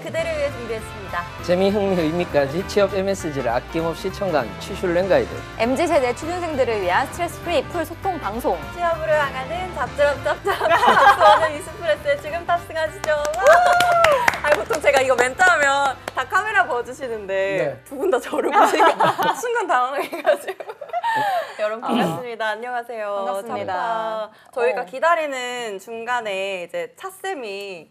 그대를 위해 준비했습니다. 재미, 흥미, 의미까지 취업 MSG를 아낌없이 첨가한 취슐랭 가이드. MZ세대 취준생들을 위한 스트레스 프리 풀 소통 방송. 취업으로 향하는 잡잡잡잡 박수원의 이스프레스에 지금 탑승하시죠. 아니, 보통 제가 이거 멘트하면 다 카메라 봐주시는데 네. 두 분 다 저를 보시니까 순간 당황해가지고. 여러분 반갑습니다. 안녕하세요. 반갑습니다. 참파. 저희가 기다리는 중간에 이제 차쌤이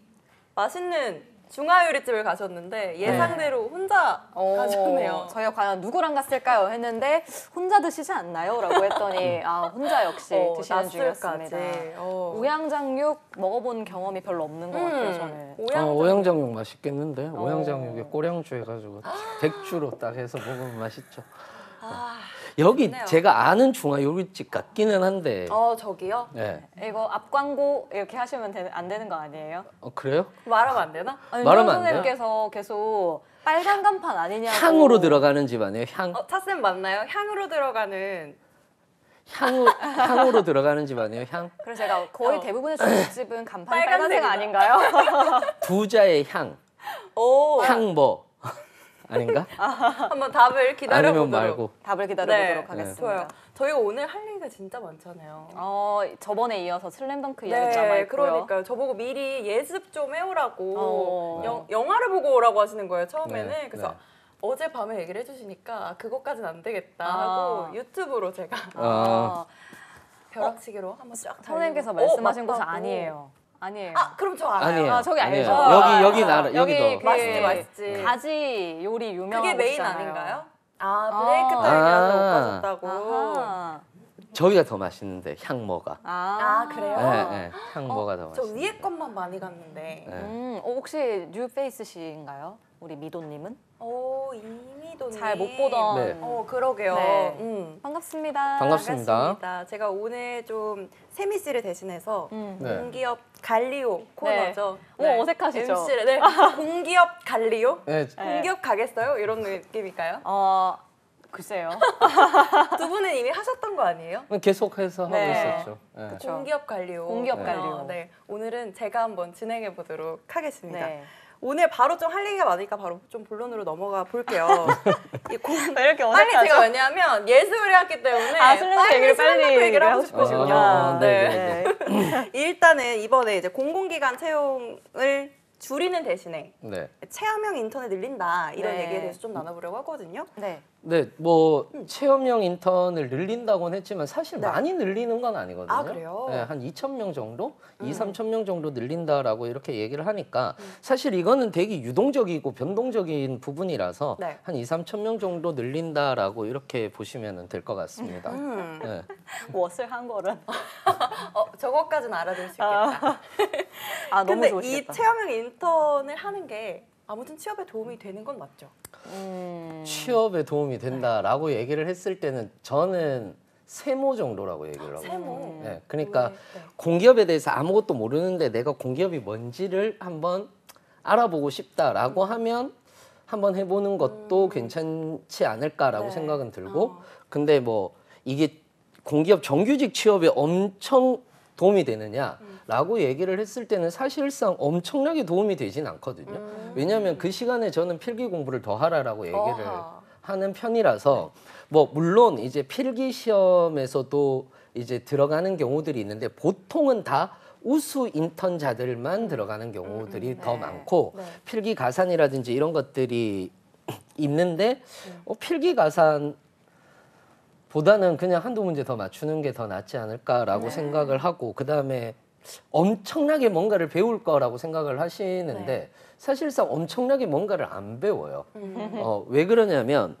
맛있는 중화요리집을 가셨는데 예상대로 혼자 가셨네요. 저희가 과연 누구랑 갔을까요? 했는데 혼자 드시지 않나요? 라고 했더니 혼자 역시 드시는 중이었습니다. 오양장육 먹어본 경험이 별로 없는 것 같아요, 저는. 오양장육 맛있겠는데? 오양장육에 꼬량주 해가지고 백주로 딱 해서 먹으면 맛있죠. 여기 좋네요. 제가 아는 중화 요리집 같기는 한데. 저기요? 네. 이거 앞 광고 이렇게 하시면 안 되는 거 아니에요? 그래요? 말하면 안 되나? 아니, 말하면 안 돼요? 선생님께서 계속 빨간 간판 아니냐고. 향으로 들어가는 집 아니에요? 향? 차쌤 맞나요? 향으로 들어가는. 향으로 들어가는 집 아니에요? 향? 그래서 제가 거의 대부분의 중국집은 간판이 빨간색 빨간색이다. 아닌가요? 부자의 향. 오. 향 뭐? 아닌가? 한번 답을 기다려보도록. 아니면 말고. 답을 기다려보도록 네, 하겠습니다. 좋아요. 저희가 오늘 할 얘기가 진짜 많잖아요. 저번에 이어서 슬램덩크 이야기 남아있고요. 그러니까요. 저보고 미리 예습 좀 해오라고 네. 영화를 보고 오라고 하시는 거예요, 처음에는. 네, 그래서 네. 어젯밤에 얘기를 해주시니까 그것까지는 안 되겠다 하고 유튜브로 제가 벼락치기로 한번 쫙 선생님께서 달리고. 말씀하신 곳은 맞다고. 아니에요. 아니에요. 그럼 저 알아요. 아니에요. 저기 아니에요. 알죠. 여기 나라 여기도. 맛있지, 맛있지. 가지 요리 유명한 그게 메인 곳이잖아요. 아닌가요? 브레이크 타임이라서 못 가셨다고. 아하. 저기가 더 맛있는데 향모가. 그래요? 네, 향모가 더 저 맛있어요. 위에 것만 많이 갔는데. 네. 혹시 뉴페이스신가요? 우리 미도님은? 이미도님. 잘 못 보던. 네. 그러게요. 네. 반갑습니다. 반갑습니다. 제가 오늘 좀 세미 씨를 대신해서 네. 공기업 갈리오 코너죠. 어색하시죠? MC를, 네. 공기업 갈리오? 네. 공기업 가겠어요? 이런 느낌일까요? 글쎄요. 두 분은 이미 하셨던 거 아니에요? 계속해서 네. 하고 있었죠. 네. 그쵸. 공기업 갈리오. 공기업 네. 갈리오. 네. 오늘은 제가 한번 진행해 보도록 하겠습니다. 네. 오늘 바로 좀 할 얘기가 많으니까 바로 좀 본론으로 넘어가 볼게요. 왜 이렇게 빨리 어색하죠? 제가 왜냐하면 예습을 해왔기 때문에 슬램덩크 얘기를 빨리 얘기를 하고 얘기를 싶으시군요. 네. 일단은 이번에 이제 공공기관 채용을 줄이는 대신에 네. 체험형 인턴을 늘린다 이런 네. 얘기에 대해서 좀 나눠보려고 하거든요. 네. 네, 뭐 체험형 인턴을 늘린다고는 했지만 사실 네. 많이 늘리는 건 아니거든요. 그래요? 네, 한 2,000명 정도? 2,3,000명 정도 늘린다라고 이렇게 얘기를 하니까 사실 이거는 되게 유동적이고 변동적인 부분이라서 네. 한 2,3,000명 정도 늘린다라고 이렇게 보시면 될 것 같습니다. 네. 무엇을 한 거는? 저것까지는 알아들 수 있겠다. 너무 근데 이 좋으시겠다. 체험형 인턴을 하는 게 아무튼 취업에 도움이 되는 건 맞죠? 취업에 도움이 된다라고 얘기를 했을 때는 저는 세모 정도라고 얘기를 하고 세모. 네, 그러니까 네. 공기업에 대해서 아무것도 모르는데 내가 공기업이 뭔지를 한번 알아보고 싶다라고 하면 한번 해보는 것도 괜찮지 않을까라고 네. 생각은 들고 근데 뭐 이게 공기업 정규직 취업에 엄청 도움이 되느냐라고 얘기를 했을 때는 사실상 엄청나게 도움이 되진 않거든요. 왜냐하면 그 시간에 저는 필기 공부를 더 하라라고 얘기를 하는 편이라서 뭐 물론 이제 필기 시험에서도 이제 들어가는 경우들이 있는데 보통은 다 우수 인턴자들만 들어가는 경우들이 더 많고 필기 가산이라든지 이런 것들이 있는데 필기 가산 보다는 그냥 한두 문제 더 맞추는 게 더 낫지 않을까라고 생각을 하고 그다음에 엄청나게 뭔가를 배울 거라고 생각을 하시는데 사실상 엄청나게 뭔가를 안 배워요. 왜 그러냐면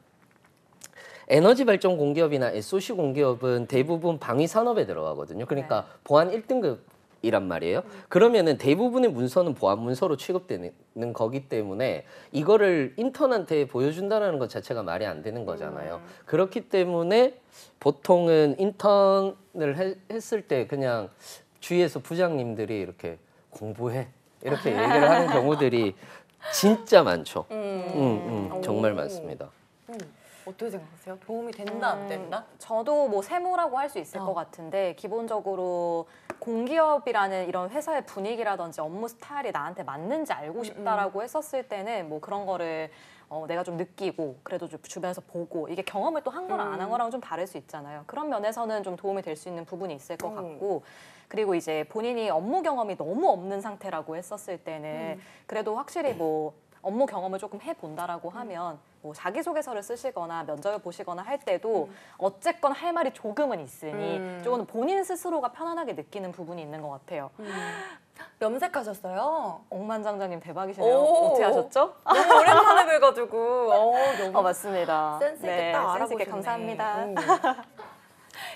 에너지 발전 공기업이나 SOC 공기업은 대부분 방위 산업에 들어가거든요. 그러니까 보안 1등급이란 말이에요. 그러면은 대부분의 문서는 보안 문서로 취급되는 거기 때문에 이거를 인턴한테 보여준다는 것 자체가 말이 안 되는 거잖아요. 그렇기 때문에 보통은 인턴을 했을 때 그냥 주위에서 부장님들이 이렇게 공부해 이렇게 얘기를 하는 경우들이 진짜 많죠. 정말 많습니다. 어떻게 생각하세요? 도움이 된다, 안 된다? 저도 뭐 세무라고 할 수 있을 것 같은데 기본적으로 공기업이라는 이런 회사의 분위기라든지 업무 스타일이 나한테 맞는지 알고 싶다라고 했었을 때는 뭐 그런 거를 내가 좀 느끼고 그래도 좀 주변에서 보고 이게 경험을 또 한 거랑 안 한 거랑 좀 다를 수 있잖아요. 그런 면에서는 좀 도움이 될 수 있는 부분이 있을 것 같고 그리고 이제 본인이 업무 경험이 너무 없는 상태라고 했었을 때는 그래도 확실히 뭐 업무 경험을 조금 해본다라고 하면 뭐 자기소개서를 쓰시거나 면접을 보시거나 할 때도 어쨌건 할 말이 조금은 있으니 조금 본인 스스로가 편안하게 느끼는 부분이 있는 것 같아요. 염색하셨어요? 억만장자님 대박이시네요. 어떻게 하셨죠? 너무 오랜만에 뵈가지고. 너무 맞습니다. 센스 있게 딱 센스 있게 알아보셨네. 감사합니다.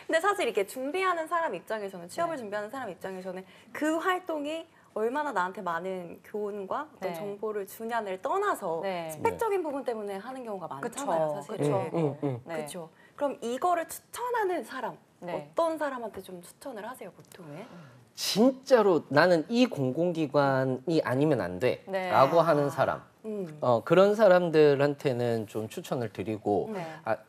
근데 사실 이렇게 준비하는 사람 입장에서는 취업을 준비하는 사람 입장에서는 그 활동이 얼마나 나한테 많은 교훈과 어떤 정보를 주냐를 떠나서 스펙적인 부분 때문에 하는 경우가 많잖아요, 사실은. 그렇죠. 그럼 이거를 추천하는 사람, 어떤 사람한테 좀 추천을 하세요, 보통은? 진짜로 나는 이 공공기관이 아니면 안 돼 라고 하는 사람 그런 사람들한테는 좀 추천을 드리고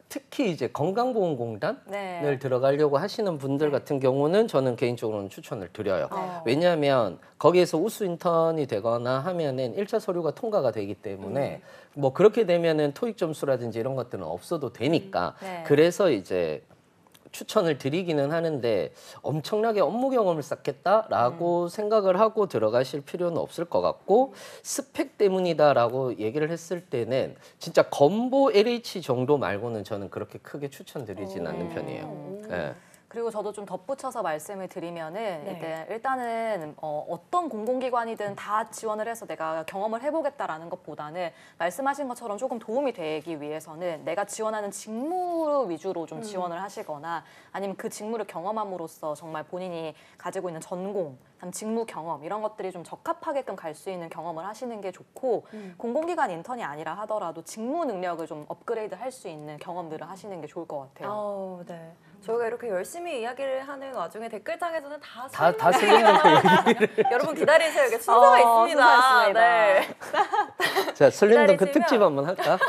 특히 이제 건강보험공단을 들어가려고 하시는 분들 같은 경우는 저는 개인적으로는 추천을 드려요. 왜냐하면 거기에서 우수 인턴이 되거나 하면은 1차 서류가 통과가 되기 때문에 뭐 그렇게 되면은 토익 점수라든지 이런 것들은 없어도 되니까 그래서 이제 추천을 드리기는 하는데 엄청나게 업무 경험을 쌓겠다라고 생각을 하고 들어가실 필요는 없을 것 같고 스펙 때문이다라고 얘기를 했을 때는 진짜 건보 LH 정도 말고는 저는 그렇게 크게 추천드리진 않는 편이에요. 네. 그리고 저도 좀 덧붙여서 말씀을 드리면은 일단은 어떤 공공기관이든 다 지원을 해서 내가 경험을 해보겠다라는 것보다는 말씀하신 것처럼 조금 도움이 되기 위해서는 내가 지원하는 직무 위주로 좀 지원을 하시거나 아니면 그 직무를 경험함으로써 정말 본인이 가지고 있는 전공, 직무 경험 이런 것들이 좀 적합하게끔 갈 수 있는 경험을 하시는 게 좋고 공공기관 인턴이 아니라 하더라도 직무 능력을 좀 업그레이드 할 수 있는 경험들을 하시는 게 좋을 것 같아요. 네. 저희가 이렇게 열심히 이야기를 하는 와중에 댓글창에서는 다 슬림덩크 얘기를 여러분 기다리세요. 이게 순서가 있습니다. 네. 자, 슬림덩크 특집 한번 할까?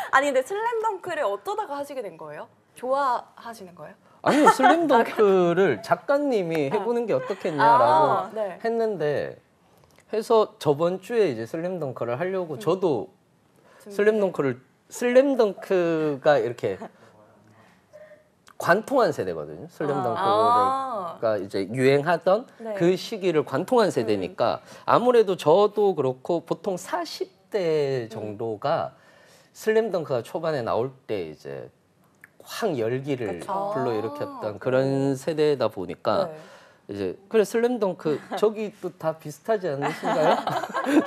아니 근데 슬램덩크를 어쩌다가 하시게 된 거예요? 좋아하시는 거예요? 아니요, 슬림덩크를 작가님이 해보는 게 어떻겠냐라고 했는데 해서 저번 주에 이제 슬램덩크를 하려고 저도 슬램덩크가 이렇게 관통한 세대거든요. 슬램덩크가 이제 유행하던 그 시기를 관통한 세대니까 아무래도 저도 그렇고 보통 40대 정도가 슬램덩크가 초반에 나올 때 이제 확 열기를 불러일으켰던 그런 세대다 보니까 이제 그래 슬램덩크 저기도 다 비슷하지 않으신가요?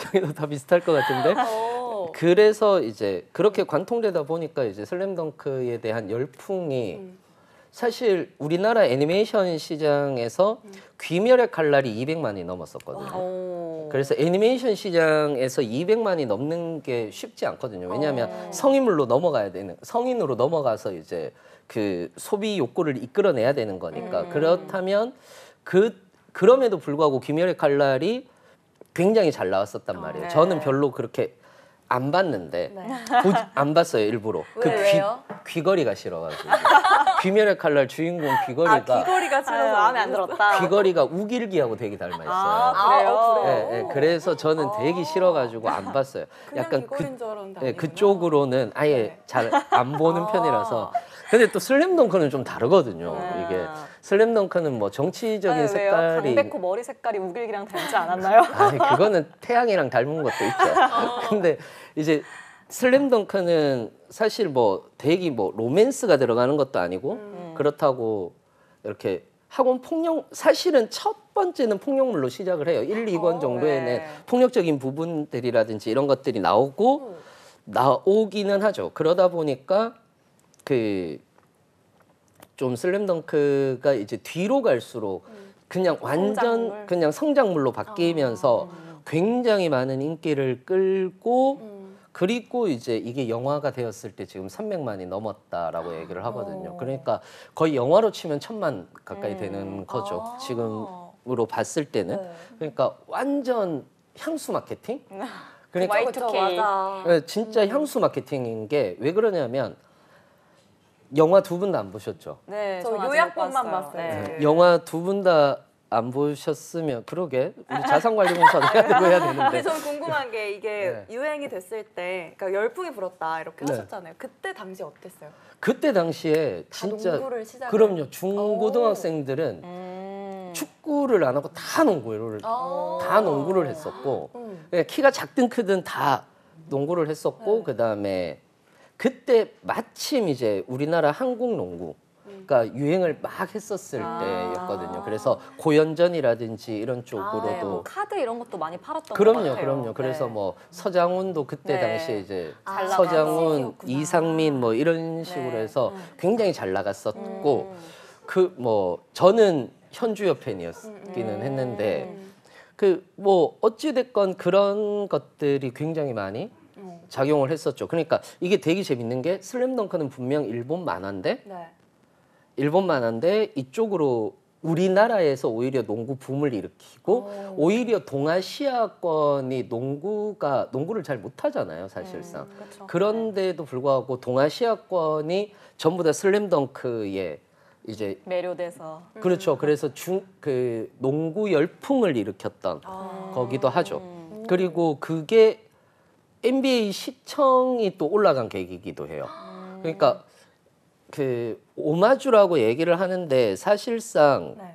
저기도 다 비슷할 것 같은데 그래서 이제 그렇게 관통되다 보니까 이제 슬램덩크에 대한 열풍이 사실 우리나라 애니메이션 시장에서 귀멸의 칼날이 200만이 넘었었거든요. 그래서 애니메이션 시장에서 200만이 넘는 게 쉽지 않거든요. 왜냐하면 성인으로 넘어가서 이제 그 소비 욕구를 이끌어내야 되는 거니까. 그렇다면 그럼에도 불구하고 귀멸의 칼날이 굉장히 잘 나왔었단 말이에요. 저는 별로 그렇게 안 봤는데 안 봤어요 일부러. 왜요? 귀걸이가 싫어가지고. 귀멸의 칼날 주인공 귀걸이가 귀걸이가 싫어서 마음에 안 들었다. 귀걸이가 우길기하고 되게 닮아 있어요. 그래요? 그래서 저는 되게 싫어가지고 안 봤어요. 약간 귀걸이인 줄 알았는데 그쪽으로는 아예 잘 안 보는 편이라서. 근데 또 슬램덩크는 좀 다르거든요. 이게 슬램덩크는 뭐 정치적인 색깔이 강백호 머리 색깔이 우길기랑 닮지 않았나요? 그거는 태양이랑 닮은 것도 있죠. 근데 이제 슬램덩크는 사실 뭐 되게 뭐 로맨스가 들어가는 것도 아니고 그렇다고 이렇게 학원 폭력 사실은 첫 번째는 폭력물로 시작을 해요. 1, 2권 정도에는 폭력적인 부분들이라든지 이런 것들이 나오기는 하죠. 그러다 보니까 좀 슬램덩크가 이제 뒤로 갈수록 그냥 완전 그냥 성장물로 바뀌면서 굉장히 많은 인기를 끌고 그리고 이제 이게 영화가 되었을 때 지금 300만이 넘었다라고 얘기를 하거든요. 그러니까 거의 영화로 치면 1000만 가까이 되는 거죠. 지금으로 봤을 때는. 그러니까 완전 향수 마케팅? 그러니까 Y2K. 맞아. 진짜 향수 마케팅인 게 왜 그러냐면 영화 두 분 다 안 보셨죠? 네, 저 저는 아직 요약본만 못 봤어요. 네. 네. 영화 두 분 다 안 보셨으면 그러게 우리 자산관리공사도 해야 되고 해야 근데 되는데 저는 궁금한 게 이게 네. 유행이 됐을 때, 그러니까 열풍이 불었다 이렇게 네. 하셨잖아요. 그때 당시 어땠어요? 그때 당시에 다 진짜 농구를 시작을. 그럼요 중고등학생들은 축구를 안 하고 다 농구를 다 농구를 했었고 키가 작든 크든 다 농구를 했었고 네. 그다음에 그때 마침 이제 우리나라 한국 농구가 유행을 막 했었을 때였거든요. 그래서 고연전이라든지 이런 쪽으로도 네, 뭐 카드 이런 것도 많이 팔았던 것 그럼요, 같아요. 그럼요. 그래서 네. 뭐 서장훈도 그때 네. 당시에 이제 잘 서장훈, 나갔었구나. 이상민 뭐 이런 식으로 네. 해서 굉장히 잘 나갔었고 그 뭐 저는 현주엽 팬이었기는 했는데 그 뭐 어찌 됐건 그런 것들이 굉장히 많이 작용을 했었죠. 그러니까 이게 되게 재밌는 게 슬램덩크는 분명 일본 만화인데 네. 일본 만화인데 이쪽으로 우리나라에서 오히려 농구 붐을 일으키고 오히려 동아시아권이 농구를 잘 못하잖아요, 사실상. 그렇죠. 그런데도 불구하고 동아시아권이 전부 다 슬램덩크에 이제 매료돼서 그렇죠. 그래서 그 농구 열풍을 일으켰던 거기도 하죠. 그리고 그게 NBA 시청이 또 올라간 계기이기도 해요. 그러니까 그 오마주라고 얘기를 하는데 사실상 네.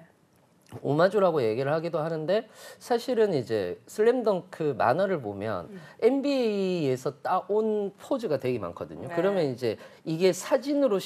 오마주라고 얘기를 하기도 하는데 사실은 이제 슬램덩크 만화를 보면 NBA에서 따온 포즈가 되게 많거든요. 네. 그러면 이제 이게 사진으로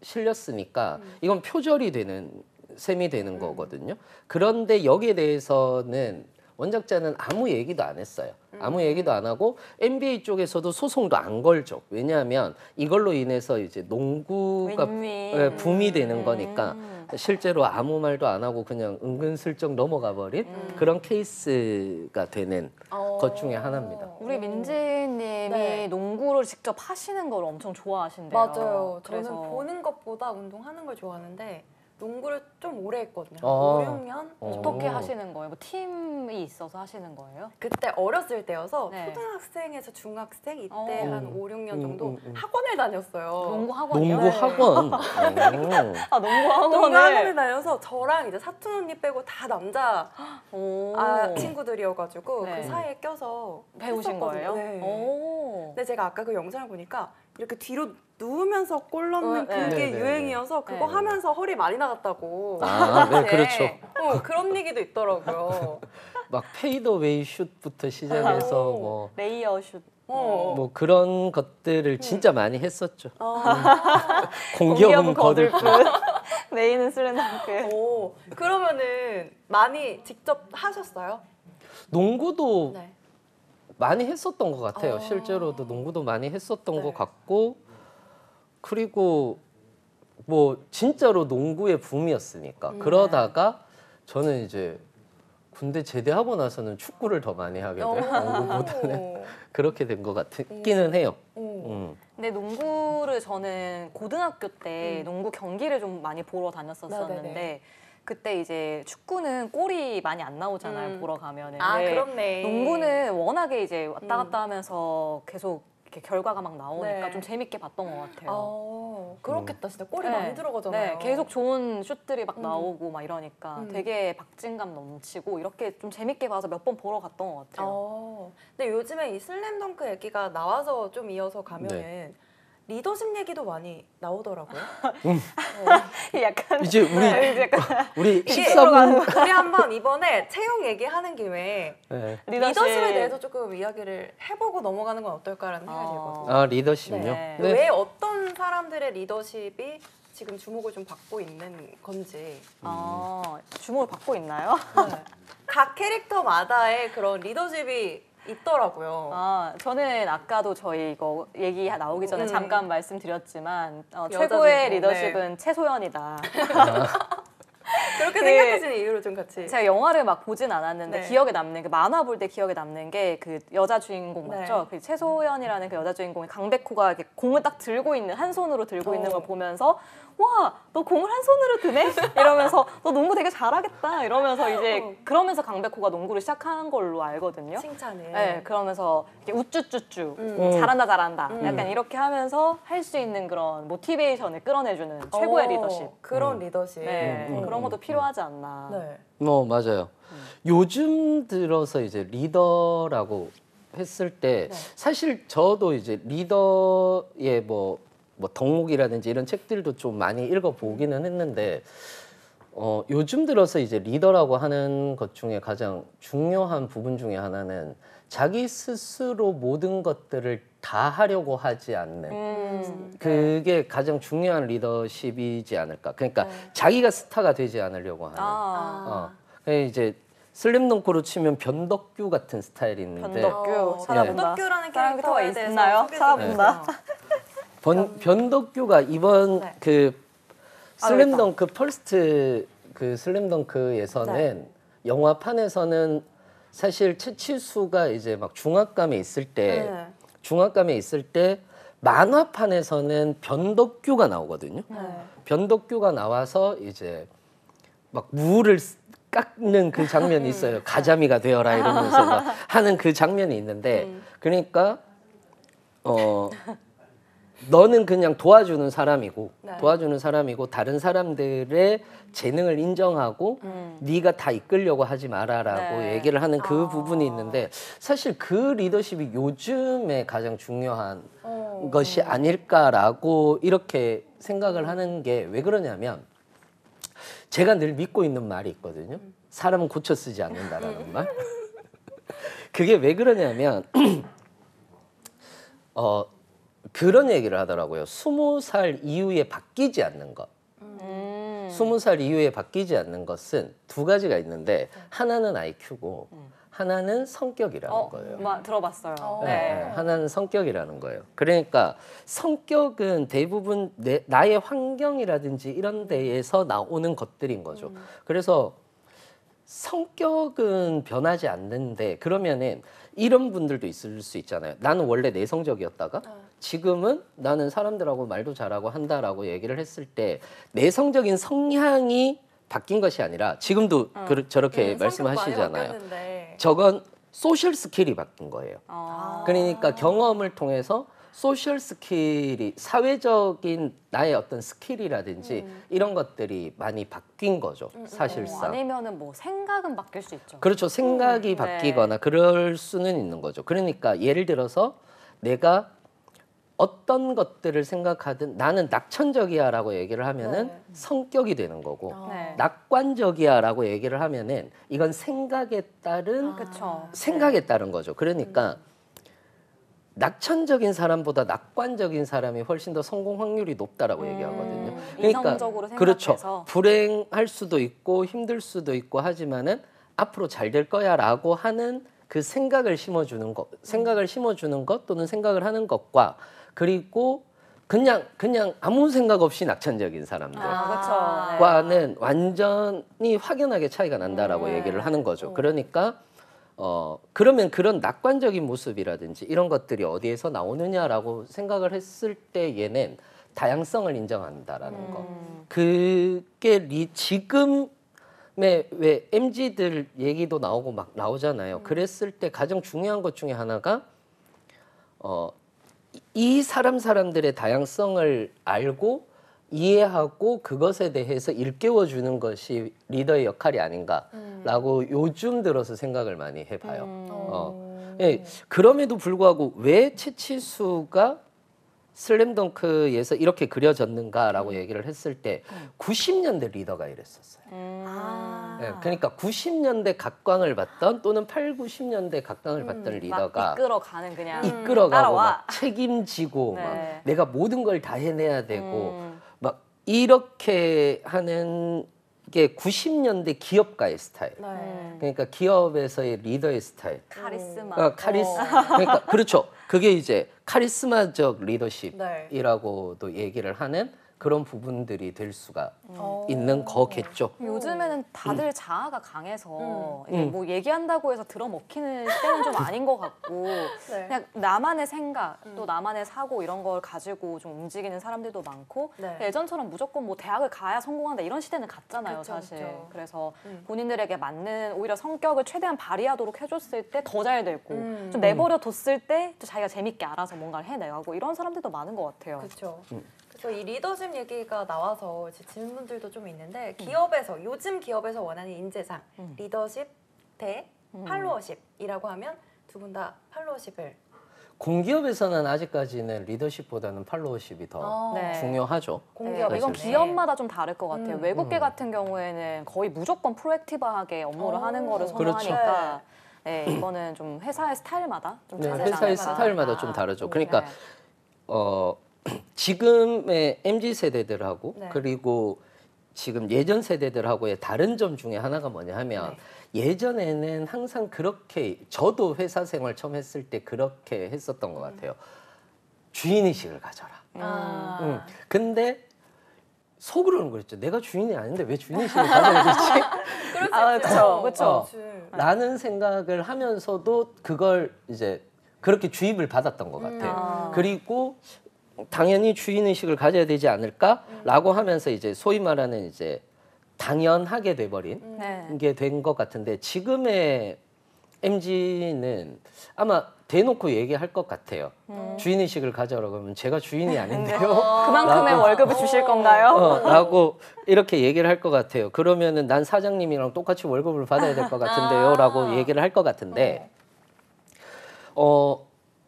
실렸으니까 이건 표절이 되는 셈이 되는 거거든요. 그런데 여기에 대해서는 원작자는 아무 얘기도 안 했어요. 아무 얘기도 안 하고 NBA 쪽에서도 소송도 안 걸죠. 왜냐하면 이걸로 인해서 이제 농구가 윈윈. 붐이 되는 거니까 실제로 아무 말도 안 하고 그냥 은근슬쩍 넘어가 버린 그런 케이스가 되는 것 중에 하나입니다. 우리 민지님이 네. 농구를 직접 하시는 걸 엄청 좋아하신대요. 맞아요. 저는 그래서 보는 것보다 운동하는 걸 좋아하는데 농구를 좀 오래 했거든요. 어. 5, 6년? 어떻게 하시는 거예요? 뭐 팀이 있어서 하시는 거예요? 그때 어렸을 때여서 네. 초등학생에서 중학생 이때 어. 한 5, 6년 정도 학원을 다녔어요. 농구 학원이요? 농구 학원. 아, 농구 농구 학원을. 학원을 다녀서 저랑 이제 사촌 언니 빼고 다 남자 오. 친구들이어가지고 네. 그 사이에 껴서 배우신 했었거든요. 거예요? 네. 오. 근데 제가 아까 그 영상을 보니까 이렇게 뒤로 누우면서 골 넣는 네. 그게 네, 네, 유행이어서 그거 네. 하면서 허리 많이 나갔다고. 아, 네, 그렇죠. 그런 얘기도 있더라고요. 막 페이더웨이 슛부터 시작해서 오. 뭐 레이어 슛. 뭐 그런 것들을 진짜 많이 했었죠. 어. 공기업은 거들 뿐. 메인은 슬램덩크. 오, 그러면은 많이 직접 하셨어요? 농구도 네. 많이 했었던 것 같아요. 아. 실제로도 농구도 많이 했었던 네. 것 같고 그리고 뭐 진짜로 농구의 붐이었으니까 그러다가 저는 이제 군대 제대하고 나서는 축구를 더 많이 하게 돼요. 농구보다는 그렇게 된 것 같기는 해요. 근데 농구를 저는 고등학교 때 농구 경기를 좀 많이 보러 다녔었었는데 네네네. 그때 이제 축구는 골이 많이 안 나오잖아요. 보러 가면은. 아, 근데 그렇네. 농구는 워낙에 이제 왔다 갔다 하면서 계속 이렇게 결과가 막 나오니까 네. 좀 재밌게 봤던 것 같아요. 그렇겠다. 진짜 골이 네. 많이 들어가잖아요. 네, 계속 좋은 슛들이 막 나오고 막 이러니까 음. 되게 박진감 넘치고 이렇게 좀 재밌게 봐서 몇 번 보러 갔던 것 같아요. 근데 요즘에 이 슬램덩크 얘기가 나와서 좀 이어서 가면은 네. 리더십 얘기도 많이 나오더라고요. 약간 이제 우리 이제 약간 우리 이게 14분 우리 한번 이번에 채용 얘기하는 김에 네. 리더십에 대해서 조금 이야기를 해보고 넘어가는 건 어떨까라는 생각이 들거든요. 아 리더십요? 네. 왜 어떤 사람들의 리더십이 지금 주목을 좀 받고 있는 건지. 주목을 받고 있나요? 네. 각 캐릭터마다의 그런 리더십이 있더라고요. 저는 아까도 저희 이거 얘기 나오기 전에 잠깐 말씀드렸지만 여자 최고의 주인공, 리더십은 최소연이다. 이렇게 생각하시는 이유를 좀 같이. 제가 영화를 막 보진 않았는데 네. 기억에 남는 그 만화 볼 때 기억에 남는 게 그 여자 주인공 네. 맞죠? 그 최소연이라는 그 여자 주인공이 강백호가 이렇게 공을 딱 들고 있는 한 손으로 들고 있는 걸 보면서 와, 너 공을 한 손으로 드네? 이러면서 너 농구 되게 잘하겠다 이러면서 이제 그러면서 강백호가 농구를 시작한 걸로 알거든요. 칭찬을. 네, 그러면서 이렇게 우쭈쭈쭈 잘한다 약간 이렇게 하면서 할 수 있는 그런 모티베이션을 끌어내주는 최고의 리더십. 그런 리더십. 네, 그런 것도 필요하지 않나. 네. 맞아요. 요즘 들어서 이제 리더라고 했을 때 사실 저도 이제 리더의 뭐 덕목이라든지 이런 책들도 좀 많이 읽어보기는 했는데 요즘 들어서 이제 리더라고 하는 것 중에 가장 중요한 부분 중에 하나는 자기 스스로 모든 것들을 다 하려고 하지 않는 그게 가장 중요한 리더십이지 않을까. 그러니까 자기가 스타가 되지 않으려고 하는. 이제 슬램덩크로 치면 변덕규 같은 스타일이 있는데 변덕규 찾아본다. 변덕규라는 캐릭터가 캐릭터에 대해서 있나요? 소개 좀 찾아본다. 해주세요. 변덕규가 이번 네. 그 슬램덩크 퍼스트 그 슬램덩크에서는 영화판에서는 사실 최치수가 이제 막 중압감에 있을 때 만화판에서는 변덕규가 나오거든요. 변덕규가 나와서 이제 막 무를 깎는 그 장면이 있어요. 가자미가 되어라 이러면서 막 하는 그 장면이 있는데 그러니까 너는 그냥 도와주는 사람이고 다른 사람들의 재능을 인정하고 네가 다 이끌려고 하지 마라라고 얘기를 하는 그 부분이 있는데 사실 그 리더십이 요즘에 가장 중요한 것이 아닐까라고 이렇게 생각을 하는 게 왜 그러냐면 제가 늘 믿고 있는 말이 있거든요. 사람은 고쳐 쓰지 않는다라는 말. 그게 왜 그러냐면 그런 얘기를 하더라고요. 20살 이후에 바뀌지 않는 것. 20살 이후에 바뀌지 않는 것은 두 가지가 있는데 하나는 IQ고 하나는 성격이라는 거예요. 들어봤어요. 네. 하나는 성격이라는 거예요. 그러니까 성격은 대부분 나의 환경이라든지 이런 데에서 나오는 것들인 거죠. 그래서 성격은 변하지 않는데 그러면은 이런 분들도 있을 수 있잖아요. 나는 원래 내성적이었다가 지금은 나는 사람들하고 말도 잘하고 한다라고 얘기를 했을 때 내성적인 성향이 바뀐 것이 아니라 지금도 저렇게 말씀하시잖아요. 저건 소셜 스킬이 바뀐 거예요. 그러니까 경험을 통해서 소셜 스킬이 사회적인 나의 어떤 스킬이라든지 이런 것들이 많이 바뀐 거죠. 사실상. 아니면은 뭐 생각은 바뀔 수 있죠. 그렇죠. 생각이 바뀌거나 그럴 수는 있는 거죠. 그러니까 예를 들어서 내가 어떤 것들을 생각하든 나는 낙천적이야라고 얘기를 하면은 성격이 되는 거고 낙관적이야라고 얘기를 하면은 이건 생각에 따른 생각에 따른 거죠. 그러니까 낙천적인 사람보다 낙관적인 사람이 훨씬 더 성공 확률이 높다라고 얘기하거든요. 그러니까 이성적으로 생각해서. 그렇죠. 불행할 수도 있고 힘들 수도 있고 하지만은 앞으로 잘 될 거야라고 하는 그 생각을 심어주는 것 또는 생각을 하는 것과 그리고 그냥 아무 생각 없이 낙천적인 사람들과는 완전히 확연하게 차이가 난다라고 얘기를 하는 거죠. 그러니까 그러면 그런 낙관적인 모습이라든지 이런 것들이 어디에서 나오느냐라고 생각을 했을 때 얘는 다양성을 인정한다라는 거. 그게 지금의 왜 MZ들 얘기도 나오고 막 나오잖아요. 그랬을 때 가장 중요한 것 중에 하나가 이 사람들의 다양성을 알고 이해하고 그것에 대해서 일깨워주는 것이 리더의 역할이 아닌가라고 요즘 들어서 생각을 많이 해봐요. 예, 그럼에도 불구하고 왜 최치수가 슬램덩크에서 이렇게 그려졌는가라고 얘기를 했을 때 90년대 리더가 이랬었어요. 네, 그러니까 90년대 각광을 받던 또는 8, 90년대 각광을 받던 리더가 이끌어가는 그냥 이끌어가고 막 책임지고 막 내가 모든 걸 다 해내야 되고 막 이렇게 하는 게 90년대 기업가의 스타일. 그러니까 기업에서의 리더의 스타일. 카리스마. 그러니까 그렇죠. 그게 이제 카리스마적 리더십이라고도 얘기를 하는 그런 부분들이 될 수가 있는 거겠죠. 요즘에는 다들 자아가 강해서 이게 뭐 얘기한다고 해서 들어먹히는 시대는 좀 아닌 것 같고 네. 그냥 나만의 생각 또 나만의 사고 이런 걸 가지고 좀 움직이는 사람들도 많고 네. 예전처럼 무조건 뭐 대학을 가야 성공한다 이런 시대는 갔잖아요. 그쵸, 사실. 그쵸. 그래서 본인들에게 맞는 오히려 성격을 최대한 발휘하도록 해줬을 때 더 잘 되고 좀 내버려 뒀을 때 또 자기가 재밌게 알아서 뭔가를 해내가고 이런 사람들도 많은 것 같아요. 그렇죠. 그래서 이 리더십 얘기가 나와서 이제 질문들도 좀 있는데 기업에서 요즘 기업에서 원하는 인재상 리더십 대 팔로워십이라고 하면 두 분 다 팔로워십을 공기업에서는 아직까지는 리더십보다는 팔로워십이 더 네. 중요하죠. 공기업에서는. 이건 기업마다 좀 다를 것 같아요. 외국계 같은 경우에는 거의 무조건 프로액티브하게 업무를 하는 거를 선호하니까 네, 이거는 좀 회사의 스타일마다 좀 네, 다르지 회사의 않을까. 스타일마다 좀 다르죠. 그러니까 네. 지금의 MZ 세대들하고 네. 그리고 지금 예전 세대들하고의 다른 점 중에 하나가 뭐냐 하면 예전에는 항상 그렇게 저도 회사 생활 처음 했을 때 그렇게 했었던 것 같아요. 주인의식을 가져라. 근데 속으로는 그랬죠. 내가 주인이 아닌데 왜 주인의식을 가져야 되지? 그럴 수 있죠. 그렇죠. 라는 생각을 하면서도 그걸 이제 그렇게 주입을 받았던 것 같아요. 그리고 당연히 주인의식을 가져야 되지 않을까라고 하면서 이제 소위 말하는 이제 당연하게 돼버린 게 된 것 같은데 지금의 MZ는 아마 대놓고 얘기할 것 같아요. 주인의식을 가져라 그러면 제가 주인이 아닌데요. 그만큼의 월급을 주실 건가요? 라고 이렇게 얘기를 할 것 같아요. 그러면은 난 사장님이랑 똑같이 월급을 받아야 될 것 같은데요. 라고 얘기를 할 것 같은데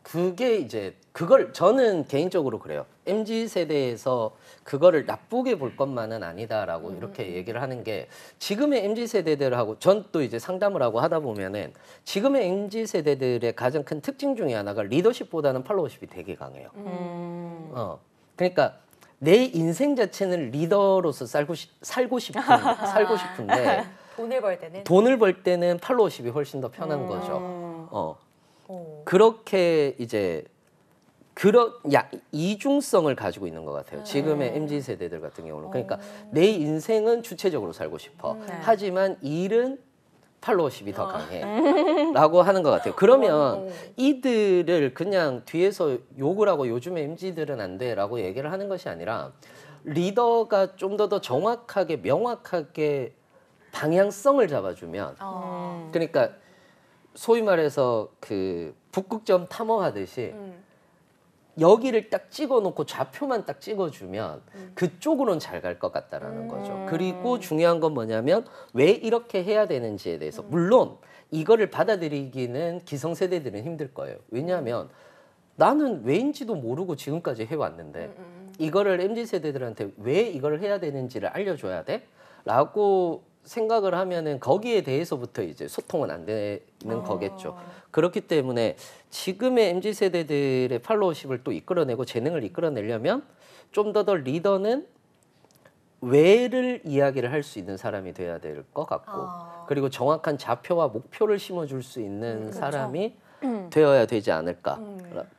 그게 이제 그걸 저는 개인적으로 그래요. MZ 세대에서 그거를 나쁘게 볼 것만은 아니다라고 이렇게 얘기를 하는 게 지금의 MZ 세대들하고 전 또 이제 상담을 하고 하다 보면은 지금의 MZ 세대들의 가장 큰 특징 중에 하나가 리더십보다는 팔로워십이 되게 강해요. 그러니까 내 인생 자체는 리더로서 살고 싶은데 돈을 벌 때는 팔로워십이 훨씬 더 편한 거죠. 그렇게 이제 그런 이중성을 가지고 있는 것 같아요. 지금의 MZ 세대들 같은 경우는. 그러니까 내 인생은 주체적으로 살고 싶어. 하지만 일은 팔로워십이 더 강해. 라고 하는 것 같아요. 그러면 이들을 그냥 뒤에서 욕을 하고 요즘에 MZ들은 안 돼 라고 얘기를 하는 것이 아니라 리더가 좀 더 정확하게 명확하게 방향성을 잡아주면 그러니까 소위 말해서 그 북극점 탐험하듯이 여기를 딱 찍어놓고 좌표만 딱 찍어주면 그쪽으로는 잘 갈 것 같다라는 거죠. 그리고 중요한 건 뭐냐면 왜 이렇게 해야 되는지에 대해서 물론 이거를 받아들이기는 기성세대들은 힘들 거예요. 왜냐하면 나는 왜인지도 모르고 지금까지 해왔는데 이거를 MZ세대들한테 왜 이걸 해야 되는지를 알려줘야 돼? 라고 생각을 하면은 거기에 대해서부터 이제 소통은 안 되는 거겠죠. 그렇기 때문에 지금의 MZ 세대들의 팔로워십을 또 이끌어내고 재능을 이끌어내려면 좀 더 리더는 왜를 이야기를 할 수 있는 사람이 돼야 될 것 같고 그리고 정확한 좌표와 목표를 심어줄 수 있는 사람이 되어야 되지 않을까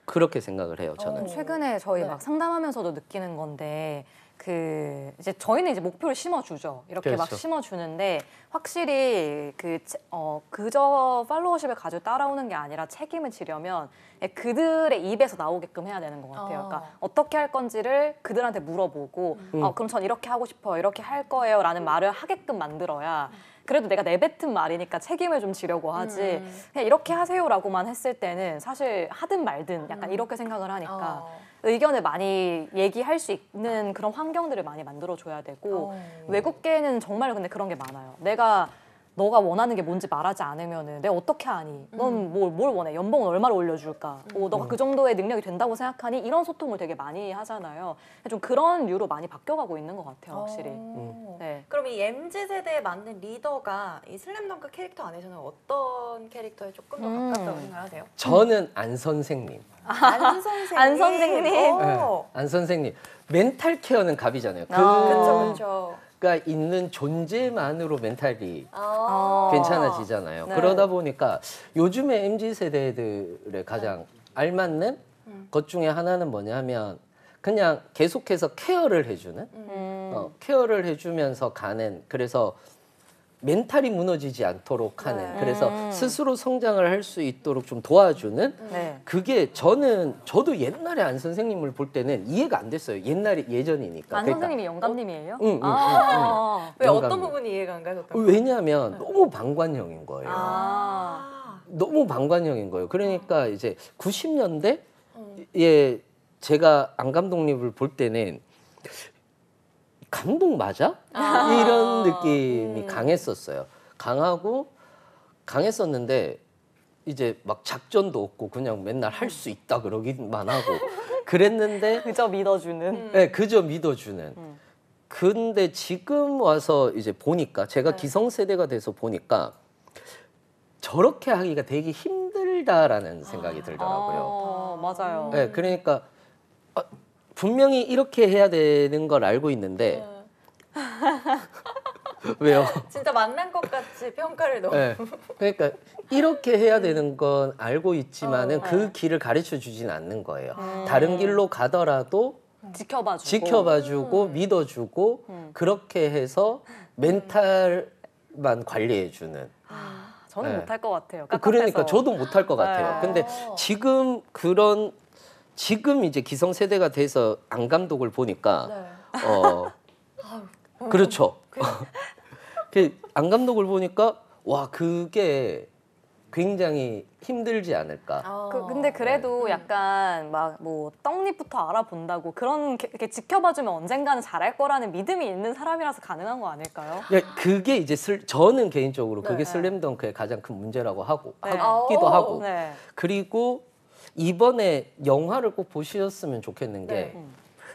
그렇게 생각을 해요. 저는. 최근에 저희 막 상담하면서도 느끼는 건데 그 이제 저희는 이제 목표를 심어주죠. 이렇게 막 그렇죠. 심어주는데 확실히 그저 팔로워십을 가지고 따라오는 게 아니라 책임을 지려면 그들의 입에서 나오게끔 해야 되는 것 같아요. 그러니까 어떻게 할 건지를 그들한테 물어보고 그럼 전 이렇게 하고 싶어요. 이렇게 할 거예요라는 말을 하게끔 만들어야 그래도 내가 내뱉은 말이니까 책임을 좀 지려고 하지 그냥 이렇게 하세요라고만 했을 때는 사실 하든 말든 약간 이렇게 생각을 하니까 의견을 많이 얘기할 수 있는 그런 환경들을 많이 만들어줘야 되고 외국계는 정말 근데 그런 게 많아요. 너가 원하는 게 뭔지 말하지 않으면은 내가 어떻게 하니? 넌 뭘 원해? 연봉은 얼마를 올려줄까? 너가 그 정도의 능력이 된다고 생각하니? 이런 소통을 되게 많이 하잖아요. 좀 그런 류로 많이 바뀌어가고 있는 것 같아요, 확실히. 네. 그럼 이 MZ 세대에 맞는 리더가 이 슬램덩크 캐릭터 안에서는 어떤 캐릭터에 조금 더 가깝다고 생각하세요? 저는 안 선생님. 안 선생님. 안 선생님. 네, 안 선생님. 멘탈 케어는 갑이잖아요. 그렇죠. 가 있는 존재만으로 멘탈이 괜찮아지잖아요. 네. 그러다 보니까 요즘의 MZ 세대들의 가장 알맞는 것 중에 하나는 뭐냐면 그냥 계속해서 케어를 해주는 케어를 해주면서 가는 그래서 멘탈이 무너지지 않도록 하는 그래서 스스로 성장을 할 수 있도록 좀 도와주는 그게 저도 옛날에 안 선생님을 볼 때는 이해가 안 됐어요. 예전이니까. 안 선생님이 영감님이에요? 왜 어떤 부분이 이해가 안 가셨던 거예요? 왜냐하면 너무 방관형인 거예요. 너무 방관형인 거예요. 그러니까 이제 90년대에 제가 안 감독님을 볼 때는 감독 맞아? 이런 느낌이 강했었어요. 강했었는데 이제 막 작전도 없고 그냥 맨날 할 수 있다 그러기만 하고 그랬는데 그저 믿어주는. 네, 그저 믿어주는. 근데 지금 와서 이제 보니까 제가 기성세대가 돼서 보니까 저렇게 하기가 되게 힘들다라는 생각이 들더라고요. 맞아요. 네, 그러니까 분명히 이렇게 해야 되는 걸 알고 있는데 왜요? 진짜 만난 것 같이 평가를 너무 네, 그러니까 이렇게 해야 되는 건 알고 있지만은 그 길을 가르쳐 주진 않는 거예요. 다른 길로 가더라도 지켜봐주고 믿어주고 그렇게 해서 멘탈만 관리해주는. 저는 네. 못할 것 같아요. 그러니까 저도 못할 것 같아요. 네. 근데 지금 이제 기성세대가 돼서 안 감독을 보니까 그렇죠. 안 감독을 보니까 와 그게 굉장히 힘들지 않을까. 근데 그래도 약간 막 뭐 떡잎부터 알아본다고 이렇게 지켜봐주면 언젠가는 잘할 거라는 믿음이 있는 사람이라서 가능한 거 아닐까요? 그게 이제 저는 개인적으로 그게 슬램덩크의 가장 큰 문제라고 하기도 하고 그리고 이번에 영화를 꼭 보셨으면 좋겠는 게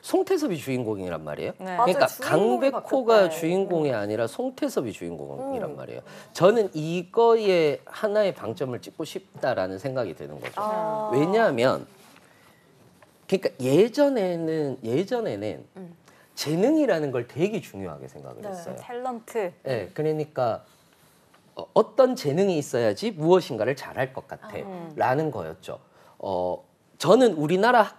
송태섭이 주인공이란 말이에요. 그러니까 맞아요, 강백호가 주인공이 아니라 송태섭이 주인공이란 말이에요. 저는 이거에 하나의 방점을 찍고 싶다라는 생각이 드는 거죠. 왜냐하면 그러니까 예전에는 재능이라는 걸 되게 중요하게 생각을 했어요. 탤런트. 네, 그러니까 어떤 재능이 있어야지 무엇인가를 잘할 것 같아라는 거였죠. 저는 우리나라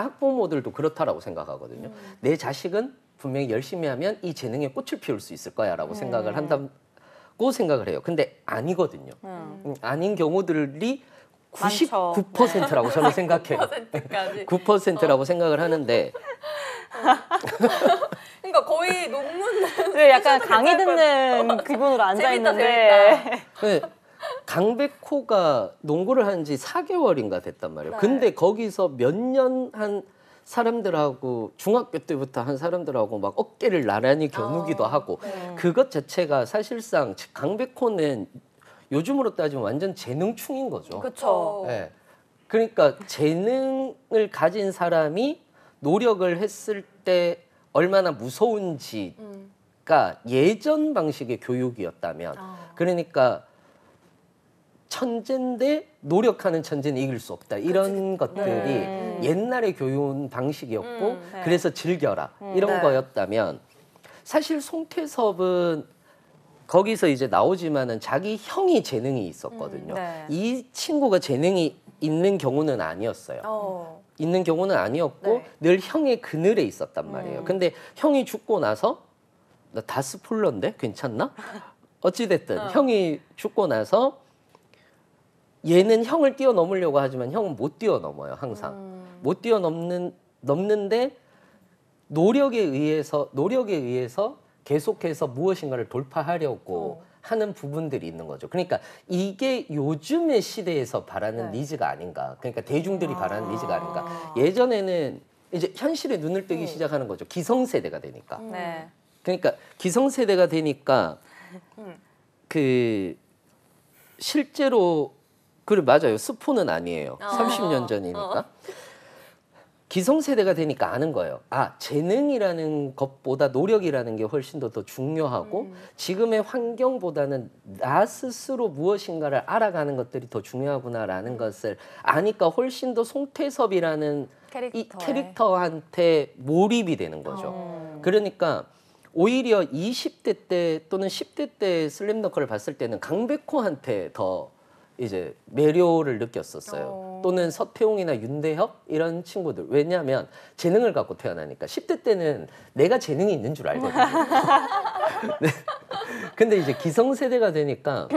학부모들도 그렇다라고 생각하거든요. 내 자식은 분명히 열심히 하면 이 재능에 꽃을 피울 수 있을 거야라고 생각을 한다고 생각을 해요. 근데 아니거든요. 아닌 경우들이 99%라고 저는 생각해요. 9%라고 생각을 하는데 그러니까 거의 논문 약간 강의 듣는 기분으로 앉아 있는데 강백호가 농구를 한 지 4개월인가 됐단 말이에요. 근데 거기서 몇 년 한 사람들하고 중학교 때부터 한 사람들하고 막 어깨를 나란히 겨누기도 하고 그것 자체가 사실상 강백호는 요즘으로 따지면 완전 재능충인 거죠. 그렇죠. 네. 그러니까 재능을 가진 사람이 노력을 했을 때 얼마나 무서운지가 예전 방식의 교육이었다면 그러니까 천재인데 노력하는 천재는 이길 수 없다. 이런 것들이 옛날의 교육 방식이었고 그래서 즐겨라. 이런 거였다면 사실 송태섭은 거기서 이제 나오지만은 자기 형이 재능이 있었거든요. 이 친구가 재능이 있는 경우는 아니었어요. 있는 경우는 아니었고 늘 형의 그늘에 있었단 말이에요. 근데 형이 죽고 나서 나 다스폴러인데 괜찮나? 어찌됐든 형이 죽고 나서 얘는 형을 뛰어넘으려고 하지만 형은 못 뛰어넘어요. 항상 못 뛰어넘는데 노력에 의해서 계속해서 무엇인가를 돌파하려고 하는 부분들이 있는 거죠. 그러니까 이게 요즘의 시대에서 바라는 니즈가 아닌가. 그러니까 대중들이 바라는 니즈가 아닌가. 예전에는 이제 현실에 눈을 뜨기 시작하는 거죠. 기성세대가 되니까. 그러니까 기성세대가 되니까 그 실제로 그래 맞아요. 스포는 아니에요. 30년 전이니까. 기성세대가 되니까 아는 거예요. 아, 재능이라는 것보다 노력이라는 게 훨씬 더 중요하고 지금의 환경보다는 나 스스로 무엇인가를 알아가는 것들이 더 중요하구나라는 것을 아니까 훨씬 더 송태섭이라는 이 캐릭터한테 몰입이 되는 거죠. 그러니까 오히려 20대 때 또는 10대 때 슬램덩크를 봤을 때는 강백호한테 더 이제 매료를 느꼈었어요. 또는 서태웅이나 윤대혁 이런 친구들. 왜냐하면 재능을 갖고 태어나니까 10대 때는 내가 재능이 있는 줄 알거든요. 네. 근데 이제 기성세대가 되니까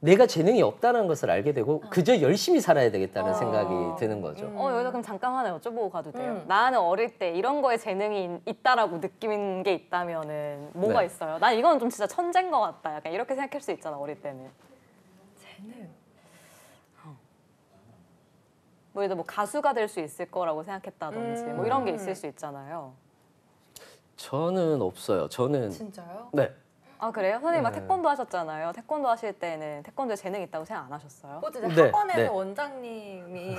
내가 재능이 없다는 것을 알게 되고 그저 열심히 살아야 되겠다는 생각이 드는 거죠. 여기서 그럼 잠깐 하나 여쭤보고 가도 돼요? 나는 어릴 때 이런 거에 재능이 있다라고 느낀 게 있다면은 뭐가 네. 있어요? 난 이건 좀 진짜 천재인 것 같다. 약간 이렇게 생각할 수 있잖아, 어릴 때는. 재능. 뭐 예를 들어 뭐 가수가 될 수 있을 거라고 생각했다든지 뭐 이런 게 있을 수 있잖아요. 저는 없어요. 저는 진짜요? 네. 아 그래요? 선생님 막 네. 태권도 하셨잖아요. 태권도 하실 때는 태권도에 재능 있다고 생각 안 하셨어요? 어쨌든 네, 학원에서 네. 원장님이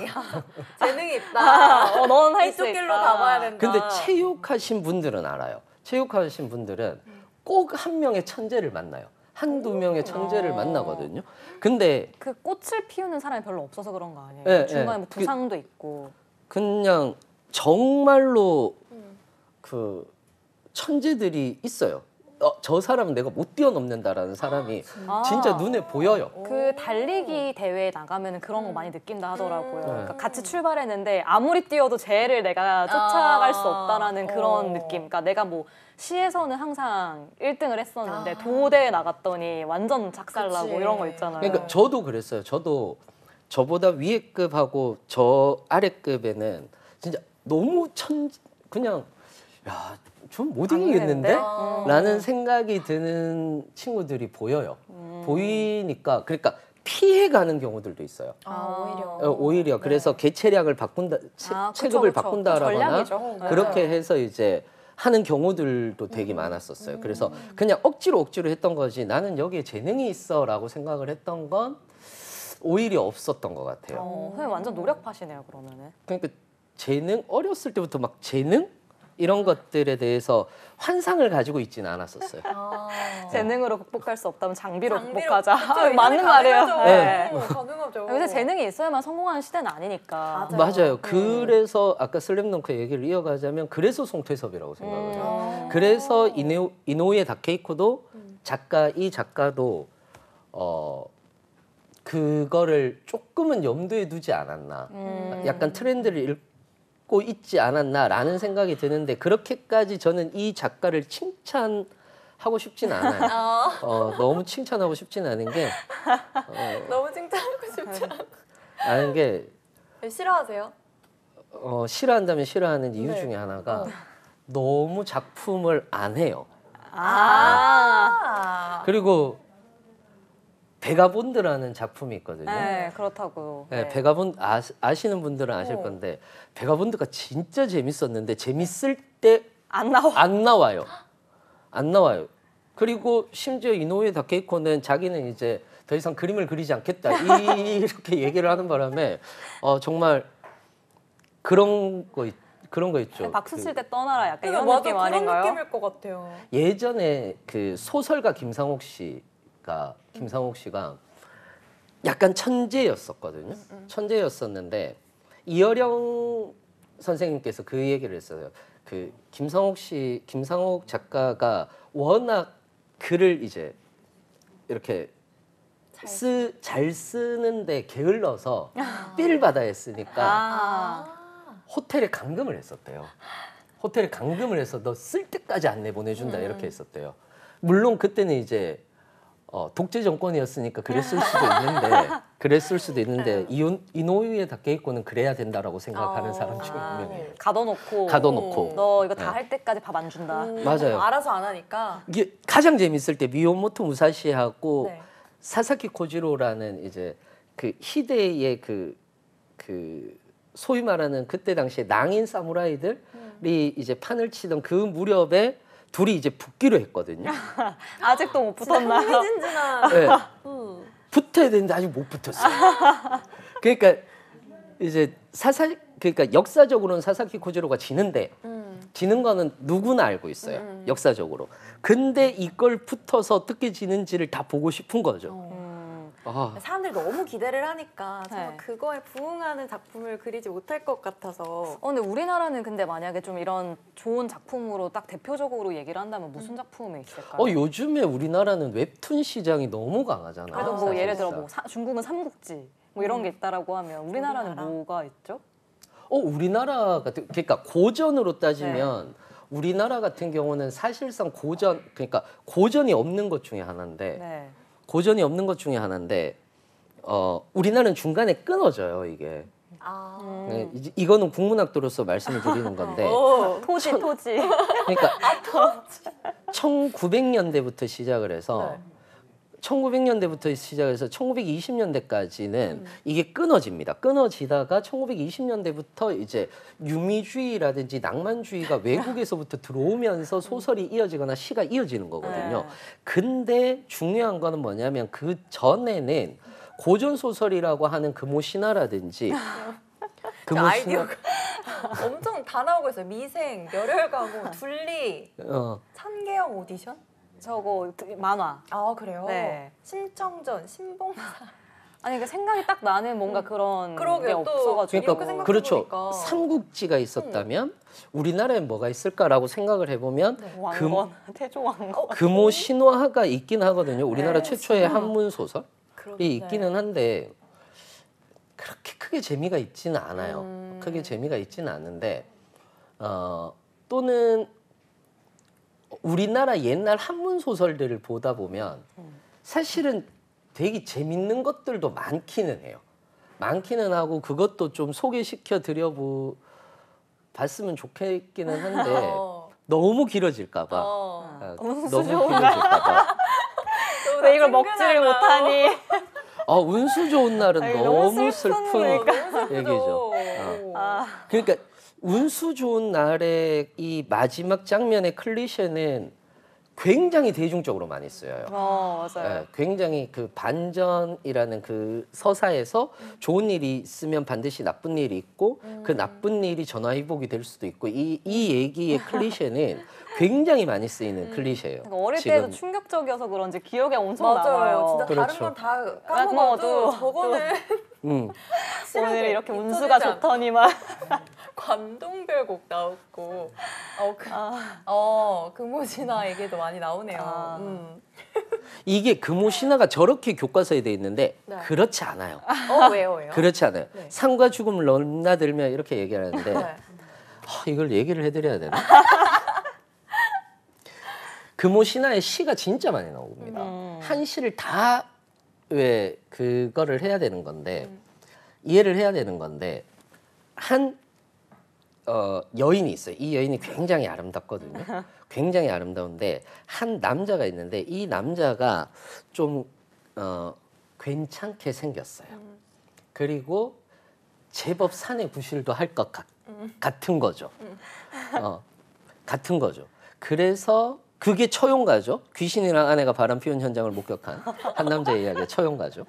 재능이 있다. 넌 할 수 이쪽 있다. 길로 가봐야 된다. 근데 체육하신 분들은 알아요. 체육하신 분들은 꼭 한 명의 천재를 만나요. 한두 명의 천재를 만나거든요. 근데 그 꽃을 피우는 사람이 별로 없어서 그런 거 아니에요? 네, 중간에 네. 뭐 부상도 있고. 그냥 정말로 그 천재들이 있어요. 저 사람은 내가 못 뛰어넘는다라는 사람이 진짜 눈에 보여요. 그 달리기 대회에 나가면 그런 거 많이 느낀다 하더라고요. 네. 그러니까 같이 출발했는데 아무리 뛰어도 쟤를 내가 쫓아갈 수 없다라는 그런 느낌. 그러니까 내가 뭐 시에서는 항상 1등을 했었는데 도대에 나갔더니 완전 작살나고 그치. 이런 거 있잖아요. 그러니까 저도 그랬어요. 저도 저보다 위에 급하고 저 아래 급에는 진짜 너무 그냥 야, 좀 못 이기겠는데? 라는 생각이 드는 친구들이 보여요. 보이니까 그러니까 피해가는 경우들도 있어요. 오히려. 오히려 그래서 개체량을 바꾼다, 체급을 바꾼다라거나 전략이죠. 그렇게 해서 이제 하는 경우들도 되게 많았었어요. 그래서 그냥 억지로 했던 거지 나는 여기에 재능이 있어라고 생각을 했던 건 오히려 없었던 것 같아요. 선생님 완전 노력파시네요, 그러면은. 그러니까 재능 어렸을 때부터 막 재능 이런 것들에 대해서 환상을 가지고 있지는 않았었어요. 재능으로 극복할 수 없다면 장비로 장비로 극복하자. 그쵸, 맞는 이제는 말이에요. 가능하죠. 네. 가능하죠. 요새 재능이 있어야만 성공하는 시대는 아니니까. 맞아요. 그래서 아까 슬램덩크 얘기를 이어가자면 그래서 송태섭이라고 생각을 해요. 그래서 이노우에 다케이코도 이 작가도 그거를 조금은 염두에 두지 않았나. 약간 트렌드를 읽고 있지 않았나라는 생각이 드는데 그렇게까지 저는 이 작가를 칭찬하고 싶진 않아요. 너무 칭찬하고 싶진 않은 게 너무 칭찬하고 싶지 않은 게 싫어하세요? 싫어한다면 싫어하는 이유 중에 하나가 너무 작품을 안 해요. 그리고 베가본드라는 작품이 있거든요. 네, 그렇다고요. 네, 베가본드 아시는 분들은 아실 건데 베가본드가 진짜 재밌었는데 재밌을 때 안 나와. 안 나와요. 안 나와요. 그리고 심지어 이노우에 다케이코는 자기는 이제 더 이상 그림을 그리지 않겠다 이렇게 얘기를 하는 바람에 정말 그런 거 있죠. 박수 칠 때 떠나라 약간 이런 맞아, 느낌 그런 아닌가요? 느낌일 것 같아요. 예전에 그 소설가 김상옥 씨가 약간 천재였었거든요. 천재였었는데 이어령 선생님께서 그 얘기를 했어요. 그 김상옥 작가가 워낙 글을 이제 이렇게 잘 쓰는데 게을러서 삘 받아 했으니까 호텔에 감금을 했었대요. 호텔에 감금을 해서 너 쓸 때까지 안 내보내준다 이렇게 했었대요. 물론 그때는 이제 독재 정권이었으니까 그랬을 수도 있는데 이노우에 다케이코는 그래야 된다라고 생각하는 사람 중에 한 명이에요. 가둬놓고 너 이거 다 할 때까지 밥 안 준다. 맞아요. 알아서 안 하니까. 이게 가장 재밌을 때 미야모토 무사시하고 네. 사사키 코지로라는 이제 그 희대의 그 소위 말하는 그때 당시에 낭인 사무라이들이 이제 판을 치던 그 무렵에 둘이 이제 붙기로 했거든요. 아직도 못 붙었나? 흥미진진한. 네. 붙어야 되는데 아직 못 붙었어요. 그러니까 이제 그러니까 역사적으로는 사사키 코지로가 지는데 지는 거는 누구나 알고 있어요. 역사적으로. 근데 이걸 붙어서 어떻게 지는지를 다 보고 싶은 거죠. 사람들이 너무 기대를 하니까 정말 네. 그거에 부응하는 작품을 그리지 못할 것 같아서. 근데 우리나라는 근데 만약에 좀 이런 좋은 작품으로 딱 대표적으로 얘기를 한다면 무슨 작품이 있을까요? 요즘에 우리나라는 웹툰 시장이 너무 강하잖아요. 그래도 뭐 예를 들어 사실상. 뭐 중국은 삼국지 뭐 이런 게 있다라고 하면 우리나라는 우리나라. 뭐가 있죠? 우리나라 같은 그러니까 고전으로 따지면 우리나라 같은 경우는 사실상 그러니까 고전이 없는 것 중에 하나인데 네. 고전이 없는 것 중에 하나인데 우리나라는 중간에 끊어져요 이게. 네, 이거는 국문학도로서 말씀을 드리는 건데 토지. 그러니까 1900년대부터 시작을 해서 1900년대부터 시작해서 1920년대까지는 이게 끊어집니다. 끊어지다가 1920년대부터 이제 유미주의라든지 낭만주의가 외국에서부터 들어오면서 소설이 이어지거나 시가 이어지는 거거든요. 근데 중요한 거는 뭐냐면 그 전에는 고전 소설이라고 하는 금오신화라든지 아이디어가 엄청 다 나오고 있어요. 미생, 열혈가고, 둘리, 찬계영 오디션? 저거 만화. 아 그래요? 네. 신청전, 신봉사. 아니 그 생각이 딱 나는 뭔가 그런 게 그러게요. 또 없어가지고. 이렇게 그러니까 생각해보니까. 그렇죠. 삼국지가 있었다면 우리나라에 뭐가 있을까라고 생각을 해보면 왕건, 태조왕건. 금오 신화가 있긴 하거든요. 우리나라 네, 최초의 한문 소설이 그런데. 있기는 한데 그렇게 크게 재미가 있지는 않아요. 크게 재미가 있지는 않은데 또는 우리나라 옛날 한문 소설들을 보다 보면 사실은 되게 재밌는 것들도 많기는 해요. 많기는 하고 그것도 좀 소개시켜 드려 봤으면 좋겠기는 한데 너무 길어질까 봐. 너무 길어질까 봐. 왜 이걸 먹지를 못하니? 운수 좋은 날은 아니, 너무 슬픈 슬픈 얘기죠. 그러니까 운수 좋은 날의 이 마지막 장면의 클리셰는 굉장히 대중적으로 많이 쓰여요. 맞아요. 굉장히 그 반전이라는 그 서사에서 좋은 일이 있으면 반드시 나쁜 일이 있고 그 나쁜 일이 전화위복이 될 수도 있고 이 얘기의 클리셰는 굉장히 많이 쓰이는 클리셰예요. 그러니까 어릴 지금. 때도 충격적이어서 그런지 기억에 엄청 맞아요. 남아요. 진짜 그렇죠. 다른 건 다 까먹어도 저거는 오늘 이렇게 운수가 좋더니만. 관동별곡 나왔고 금오신화 얘기도 많이 나오네요. 이게 금오신화가 저렇게 교과서에 돼 있는데 네. 그렇지 않아요. 왜요? 그렇지 않아요. 네. 상과 죽음을 넘나들면 이렇게 얘기하는데 네. 이걸 얘기를 해드려야 되나? 금오신화의 시가 진짜 많이 나옵니다. 한 시를 다 왜 그거를 해야 되는 건데 이해를 해야 되는 건데 한 여인이 있어요. 이 여인이 굉장히 아름답거든요. 굉장히 아름다운데 한 남자가 있는데 이 남자가 좀 괜찮게 생겼어요. 그리고 제법 사내 구실도 할 것 같은 거죠. 같은 거죠. 그래서 그게 처용가죠. 귀신이랑 아내가 바람 피운 현장을 목격한 한 남자의 이야기의 처용가죠.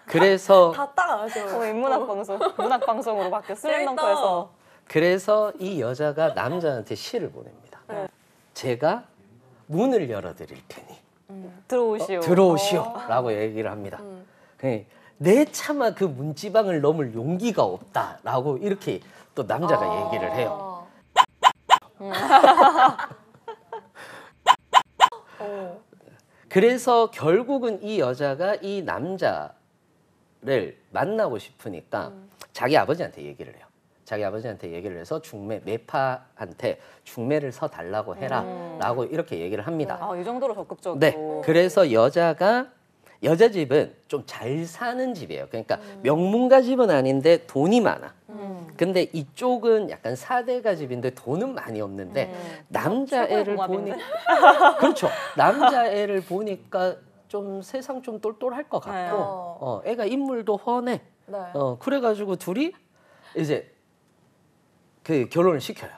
그래서 다 딱 아죠. 인문학 방송, 문학 방송으로 바뀌어 슬램덩크에서. 그래서 이 여자가 남자한테 시를 보냅니다. 제가 문을 열어드릴 테니 들어오시오라고 얘기를 합니다. 내 차마 그 문지방을 넘을 용기가 없다라고 이렇게 또 남자가 얘기를 해요. 그래서 결국은 이 여자가 이 남자를 만나고 싶으니까 자기 아버지한테 얘기를 해요. 자기 아버지한테 얘기를 해서 매파한테 중매를 서 달라고 해라라고 이렇게 얘기를 합니다. 이 정도로 적극적으로. 네. 그래서 여자 집은 좀 잘 사는 집이에요. 그러니까 명문가 집은 아닌데 돈이 많아. 근데 이쪽은 약간 사대가 집인데 돈은 많이 없는데 남자애를 보니 그렇죠. 남자애를 보니까 좀 세상 좀 똘똘할 것 같고 애가 인물도 훤해. 네. 그래가지고 둘이 이제 그 결혼을 시켜요.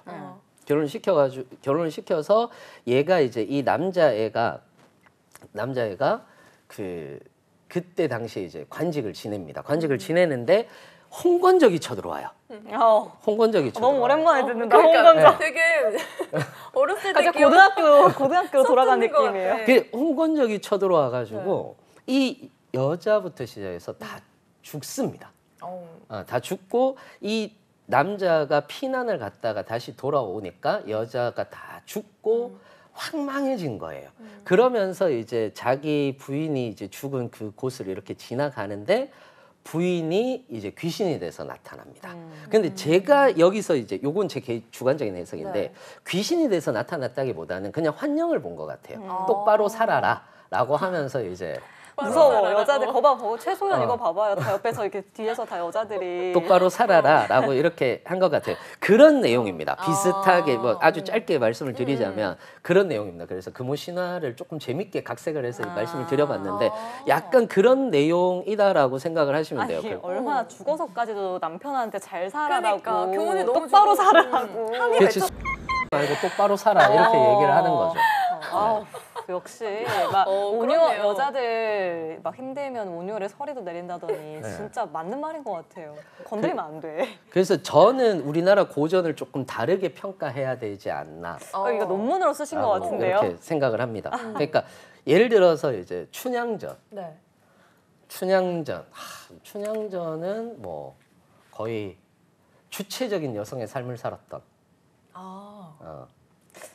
결혼을 시켜서 얘가 이제 이 남자애가 그때 당시에 이제 관직을 지냅니다. 관직을 지내는데 홍건적이 쳐들어와요. 홍건적이 쳐들어와요. 너무 오랜만에 듣는다. 그러니까 홍건적. 되게 어렸을 때 고등학교로 돌아간 썼던 것 느낌이에요. 같아. 그 홍건적이 쳐들어와가지고 이 여자부터 시작해서 다 죽습니다. 다 죽고 이 남자가 피난을 갔다가 다시 돌아오니까 여자가 다 죽고 황망해진 거예요. 그러면서 이제 자기 부인이 이제 죽은 그 곳을 이렇게 지나가는데 부인이 이제 귀신이 돼서 나타납니다. 근데 제가 여기서 이제 요건 제 주관적인 해석인데 네. 귀신이 돼서 나타났다기보다는 그냥 환영을 본 것 같아요. 똑바로 살아라라고 하면서 이제 무서워. 여자들 거봐. 최소연 이거 봐봐요. 다 옆에서 이렇게 뒤에서 다 여자들이 똑바로 살아라라고 이렇게 한 것 같아요. 그런 내용입니다. 비슷하게 뭐 아주 짧게 말씀을 드리자면 그런 내용입니다. 그래서 금호 신화를 조금 재밌게 각색을 해서 말씀을 드려봤는데 약간 그런 내용이다라고 생각을 하시면 돼요. 아니, 얼마나 죽어서까지도 남편한테 잘 살아라고 그러니까 교훈이 너무 똑바로 좋고. 살아라고 그렇지 말고 똑바로 살아 이렇게 얘기를 하는 거죠. 아우, 역시 막 온유 그렇네요. 여자들 막 힘들면 온유를 서리도 내린다더니 진짜 맞는 말인 것 같아요. 건드리면 안 돼. 그래서 저는 우리나라 고전을 조금 다르게 평가해야 되지 않나. 이거 논문으로 쓰신 것 같은데요. 이렇게 생각을 합니다. 그러니까 예를 들어서 이제 춘향전. 네. 춘향전은 뭐 거의 주체적인 여성의 삶을 살았던.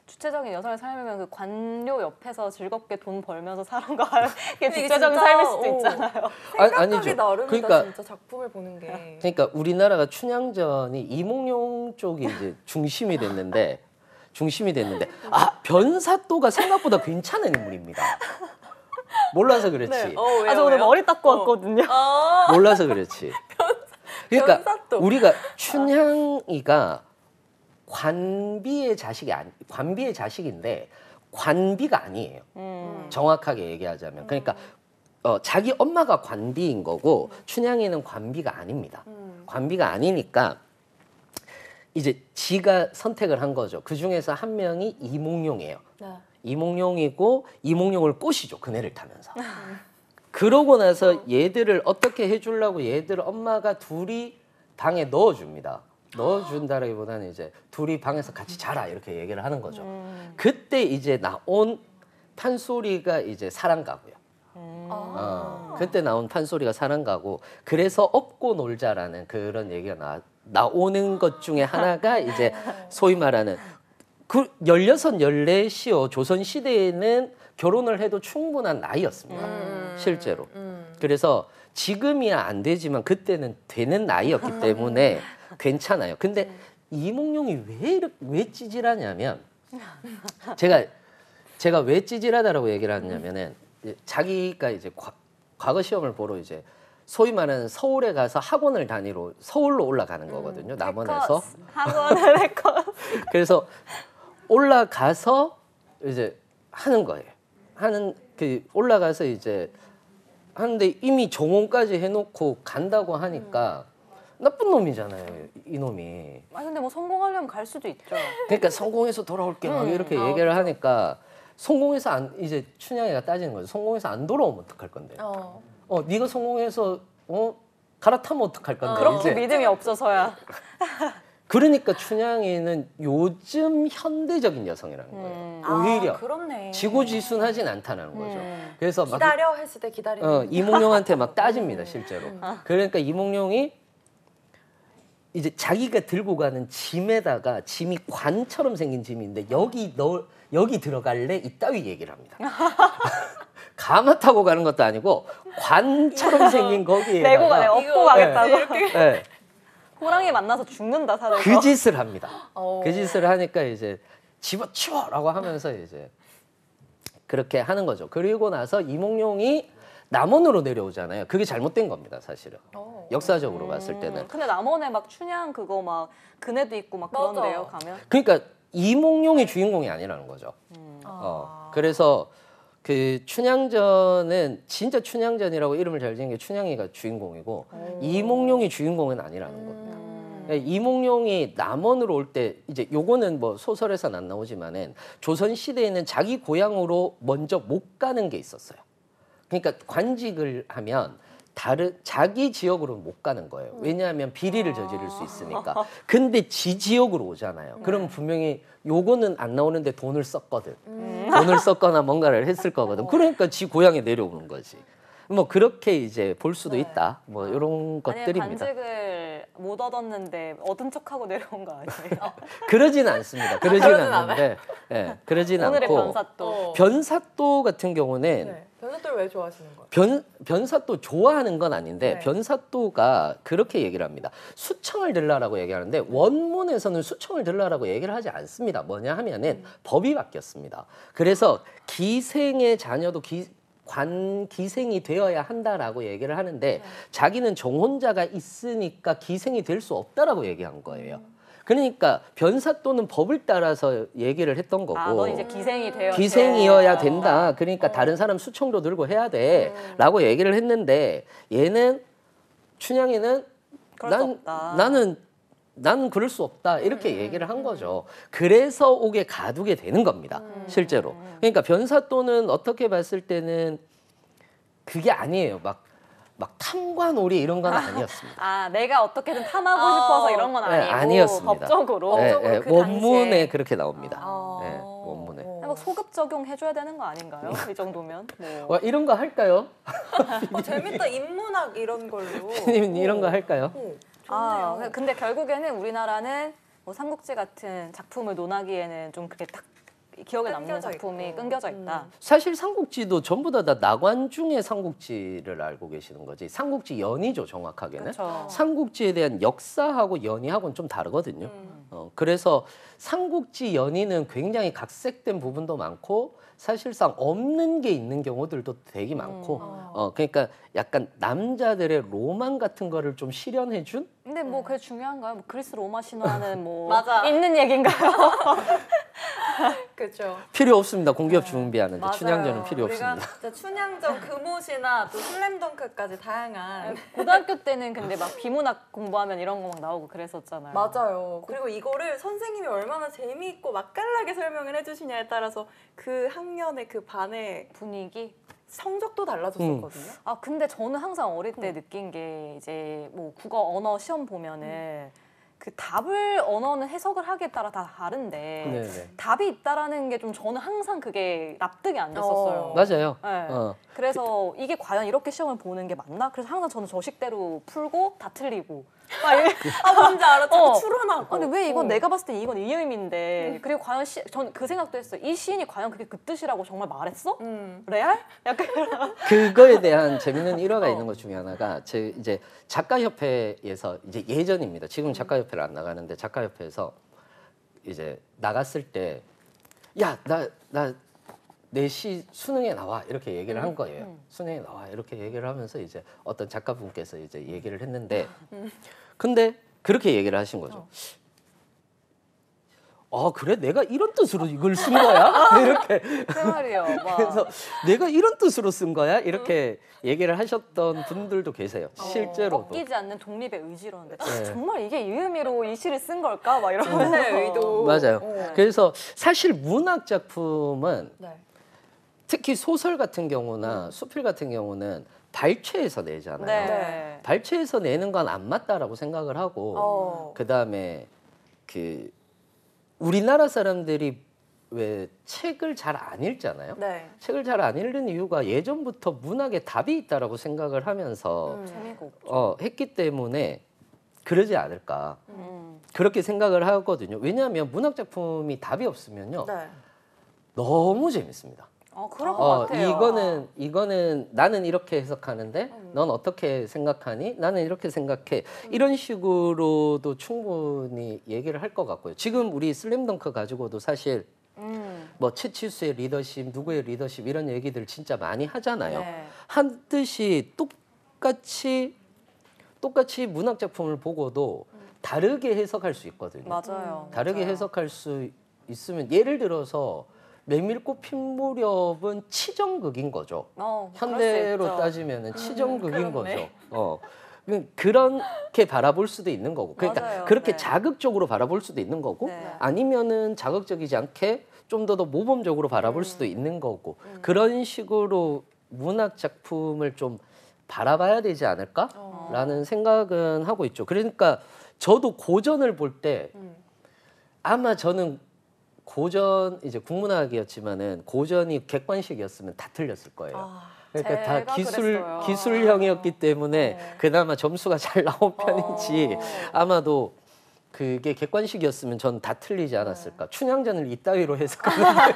주체적인 여성의 삶이면 그 관료 옆에서 즐겁게 돈 벌면서 사는 거 이게 이게 주체적인 진짜, 삶일 수도 있잖아요. 생각하기 아니죠. 나름이다 그러니까 진짜 작품을 보는 게. 그러니까 우리나라가 춘향전이 이몽룡 쪽이 이제 중심이 됐는데 변사또가 생각보다 괜찮은 인물입니다. 몰라서 그렇지. 네. 아, 저 오늘 머리 닦고 왔거든요. 몰라서 그렇지. 그러니까 변사또. 우리가 춘향이가 관비의 자식인데 관비가 아니에요. 정확하게 얘기하자면. 그러니까 자기 엄마가 관비인 거고 춘향이는 관비가 아닙니다. 관비가 아니니까 이제 지가 선택을 한 거죠. 그 중에서 한 명이 이몽룡이에요. 네. 이몽룡이고 이몽룡을 꼬시죠. 그네를 타면서. 그러고 나서 얘들을 어떻게 해주려고 얘들 엄마가 둘이 방에 넣어줍니다. 넣어준다라기보다는 이제 둘이 방에서 같이 자라 이렇게 얘기를 하는 거죠. 그때 이제 나온 판소리가 이제 사랑가고요. 그때 나온 판소리가 사랑가고 그래서 업고 놀자라는 그런 얘기가 나오는 것 중에 하나가 이제 소위 말하는 그 16, 14이요. 조선시대에는 결혼을 해도 충분한 나이였습니다. 실제로. 그래서 지금이야 안 되지만 그때는 되는 나이였기 때문에 괜찮아요. 근데 이몽룡이 왜 찌질하냐면 제가 왜 찌질하다라고 얘기를 하냐면은 자기가 이제 과거 시험을 보러 이제 소위 말하는 서울에 가서 학원을 다니러 서울로 올라가는 거거든요. 남원에서 학원을 했고 그래서 올라가서 이제 하는 거예요. 올라가서 이제 하는데 이미 전공까지 해놓고 간다고 하니까 나쁜 놈이잖아요, 이놈이. 아니 근데 뭐 성공하려면 갈 수도 있죠. 그러니까 성공해서 돌아올게 막 이렇게 얘기를 하니까 성공해서 이제 춘향이가 따지는 거죠. 성공해서 안 돌아오면 어떡할 건데? 네가 성공해서 갈아타면 어떡할 건데? 그렇게 이제 믿음이 없어서야. 그러니까 춘향이는 요즘 현대적인 여성이라는 거예요. 오히려 그렇네. 지고지순하진 않다는 거죠. 그래서 막 기다려 했을 때 기다리는. 이몽룡한테 막 따집니다, 실제로. 그러니까 이몽룡이 이제 자기가 들고 가는 짐에다가 짐이 관처럼 생긴 짐인데 여기 들어갈래? 이따위 얘기를 합니다. 가마 타고 가는 것도 아니고 관처럼 생긴 거기에다가 내고 가네. 업고 가겠다고. 네. 호랑이 만나서 죽는다 사대서. 그 짓을 합니다. 그 짓을 하니까 이제 집어치워라고 하면서 이제 그렇게 하는 거죠. 그리고 나서 이몽룡이 남원으로 내려오잖아요. 그게 잘못된 겁니다, 사실은. 역사적으로 봤을 때는. 근데 남원에 막 춘향 그거 막 그네도 있고 막 맞아. 그런데요 가면. 그러니까 이몽룡이 주인공이 아니라는 거죠. 그래서 그 춘향전은 진짜 춘향전이라고 이름을 잘 지은 게 춘향이가 주인공이고 이몽룡이 주인공은 아니라는 겁니다. 이몽룡이 남원으로 올 때 이제 요거는 뭐 소설에서는 안 나오지만은 조선 시대에는 자기 고향으로 먼저 못 가는 게 있었어요. 그러니까 관직을 하면 자기 지역으로는 못 가는 거예요. 왜냐하면 비리를 저지를 수 있으니까. 근데 지 지역으로 오잖아요. 그럼 분명히 요거는 안 나오는데 돈을 썼거든. 돈을 썼거나 뭔가를 했을 거거든. 그러니까 지 고향에 내려오는 거지. 뭐 그렇게 이제 볼 수도 있다. 뭐 이런 것들입니다. 아니면 반직을 못 얻었는데 얻은 척하고 내려온 거 아니에요? 그러진 않습니다. 그러진 않는데, 예, 그러진 오늘의 않고 변사또. 변사또 같은 경우는 네. 변사또를 왜 좋아하시는 거예요? 변사또 좋아하는 건 아닌데 네. 변사또가 그렇게 얘기를 합니다. 수청을 들라라고 얘기하는데 원문에서는 수청을 들라라고 얘기를 하지 않습니다. 뭐냐 하면은 법이 바뀌었습니다. 그래서 기생의 자녀도 관기생이 되어야 한다라고 얘기를 하는데 자기는 정혼자가 있으니까 기생이 될 수 없다라고 얘기한 거예요. 그러니까 변사또는 법을 따라서 얘기를 했던 거고 넌 이제 기생이 기생이어야 된다. 그러니까 다른 사람 수청도 들고 해야 돼 라고 얘기를 했는데 얘는 춘향이는 나는 그럴 수 없다 이렇게 얘기를 한 거죠. 그래서 옥에 가두게 되는 겁니다. 실제로. 그러니까 변사또는 어떻게 봤을 때는 그게 아니에요. 막 탐관오리 이런 건 아니었습니다. 내가 어떻게든 탐하고 싶어서 이런 건 아니고 아니었습니다. 법적으로 그 원문에 당시에. 그렇게 나옵니다. 원문에. 막 소급 적용해줘야 되는 거 아닌가요? 이 정도면 뭐. 와, 이런 거 할까요? 재밌다. 인문학 이런 걸로. 피디님 이런 거 할까요? 좋네요. 근데 결국에는 우리나라는 뭐 삼국지 같은 작품을 논하기에는 좀 그게 딱 기억에 남는 끊겨져 작품이 있고. 끊겨져 있다. 사실 삼국지도 전부 다 나관중의 삼국지를 알고 계시는 거지. 삼국지 연이죠, 정확하게는. 그쵸. 삼국지에 대한 역사하고 연이하고는 좀 다르거든요. 그래서 삼국지 연이는 굉장히 각색된 부분도 많고 사실상 없는 게 있는 경우들도 되게 많고 그러니까 약간 남자들의 로망 같은 거를 좀 실현해준? 근데 뭐 그게 중요한가요? 뭐 그리스 로마 신화는 뭐 맞아. 있는 얘기인가요? 그렇죠. 필요 없습니다. 공기업 준비하는데 맞아요. 춘향전은 필요 우리가 없습니다. 진짜 춘향전, 금옷이나 또 슬램덩크까지 다양한. 고등학교 때는 근데 막 비문학 공부하면 이런 거 막 나오고 그랬었잖아요. 맞아요. 그리고 이거를 선생님이 얼마나 재미있고 맛깔나게 설명을 해주시냐에 따라서 그 학년의 그 반의 분위기. 성적도 달라졌었거든요. 근데 저는 항상 어릴 때 느낀 게 이제 뭐 국어 언어 시험 보면은 그 답을 언어는 해석을 하기에 따라 다 다른데 네네. 답이 있다라는 게 좀 저는 항상 그게 납득이 안 됐었어요. 맞아요. 네. 그래서 이게 과연 이렇게 시험을 보는 게 맞나? 그래서 항상 저는 저식대로 풀고 다 틀리고. 뭔지 알아. 자꾸 추론하고. 근데 왜 이건 내가 봤을 때 이건 이 의미인데 그리고 과연 전 그 생각도 했어요. 이 시인이 과연 그게 그 뜻이라고 정말 말했어? 레알? 약간 그거에 대한 재밌는 일화가 있는 것 중에 하나가 제 이제 작가협회에서 이제 예전입니다. 지금 작가협회를 안 나가는데 작가협회에서 이제 나갔을 때 야, 나 내 시 수능에 나와 이렇게 얘기를 한 거예요. 수능에 나와 이렇게 얘기를 하면서 이제 어떤 작가분께서 이제 얘기를 했는데 근데 그렇게 얘기를 하신 거죠. 그래? 내가 이런 뜻으로 이걸 쓴 거야? 이렇게. 그 말이에요. 그래서 내가 이런 뜻으로 쓴 거야? 이렇게 얘기를 하셨던 분들도 계세요. 실제로도. 꺾이지 않는 독립의 의지로는데 네. 정말 이게 이 의미로 이 시를 쓴 걸까? 막 이러면서 의도. 맞아요. 그래서 사실 문학 작품은 네. 특히 소설 같은 경우나 수필 같은 경우는 발췌해서 내잖아요. 네. 발췌해서 내는 건 안 맞다라고 생각을 하고 그다음에 그 우리나라 사람들이 왜 책을 잘 안 읽잖아요. 네. 책을 잘 안 읽는 이유가 예전부터 문학에 답이 있다라고 생각을 하면서 재미가 없죠. 했기 때문에 그러지 않을까. 그렇게 생각을 하거든요. 왜냐하면 문학 작품이 답이 없으면요. 네. 너무 재밌습니다. 그럴 것 같아요. 이거는 나는 이렇게 해석하는데 넌 어떻게 생각하니? 나는 이렇게 생각해. 이런 식으로도 충분히 얘기를 할 것 같고요. 지금 우리 슬램덩크 가지고도 사실 뭐 채치수의 리더십, 누구의 리더십 이런 얘기들 진짜 많이 하잖아요. 네. 한 뜻이 똑같이 문학 작품을 보고도 다르게 해석할 수 있거든요. 맞아요. 다르게 맞아요. 해석할 수 있으면 예를 들어서 메밀꽃 핀 무렵은 치정극인 거죠. 현대로 따지면은 치정극인 그렇네. 거죠. 그렇게 바라볼 수도 있는 거고. 그러니까 맞아요. 그렇게 네. 자극적으로 바라볼 수도 있는 거고 네. 아니면은 자극적이지 않게 좀 더 모범적으로 바라볼 수도 있는 거고. 그런 식으로 문학 작품을 좀 바라봐야 되지 않을까라는 생각은 하고 있죠. 그러니까 저도 고전을 볼 때 아마 저는 고전 이제 국문학이었지만은 고전이 객관식이었으면 다 틀렸을 거예요. 그러니까 다 그랬어요. 기술형이었기 때문에 그나마 점수가 잘 나온 편인지 아마도 그게 객관식이었으면 전 다 틀리지 않았을까. 춘향전을 이따위로 해석하는데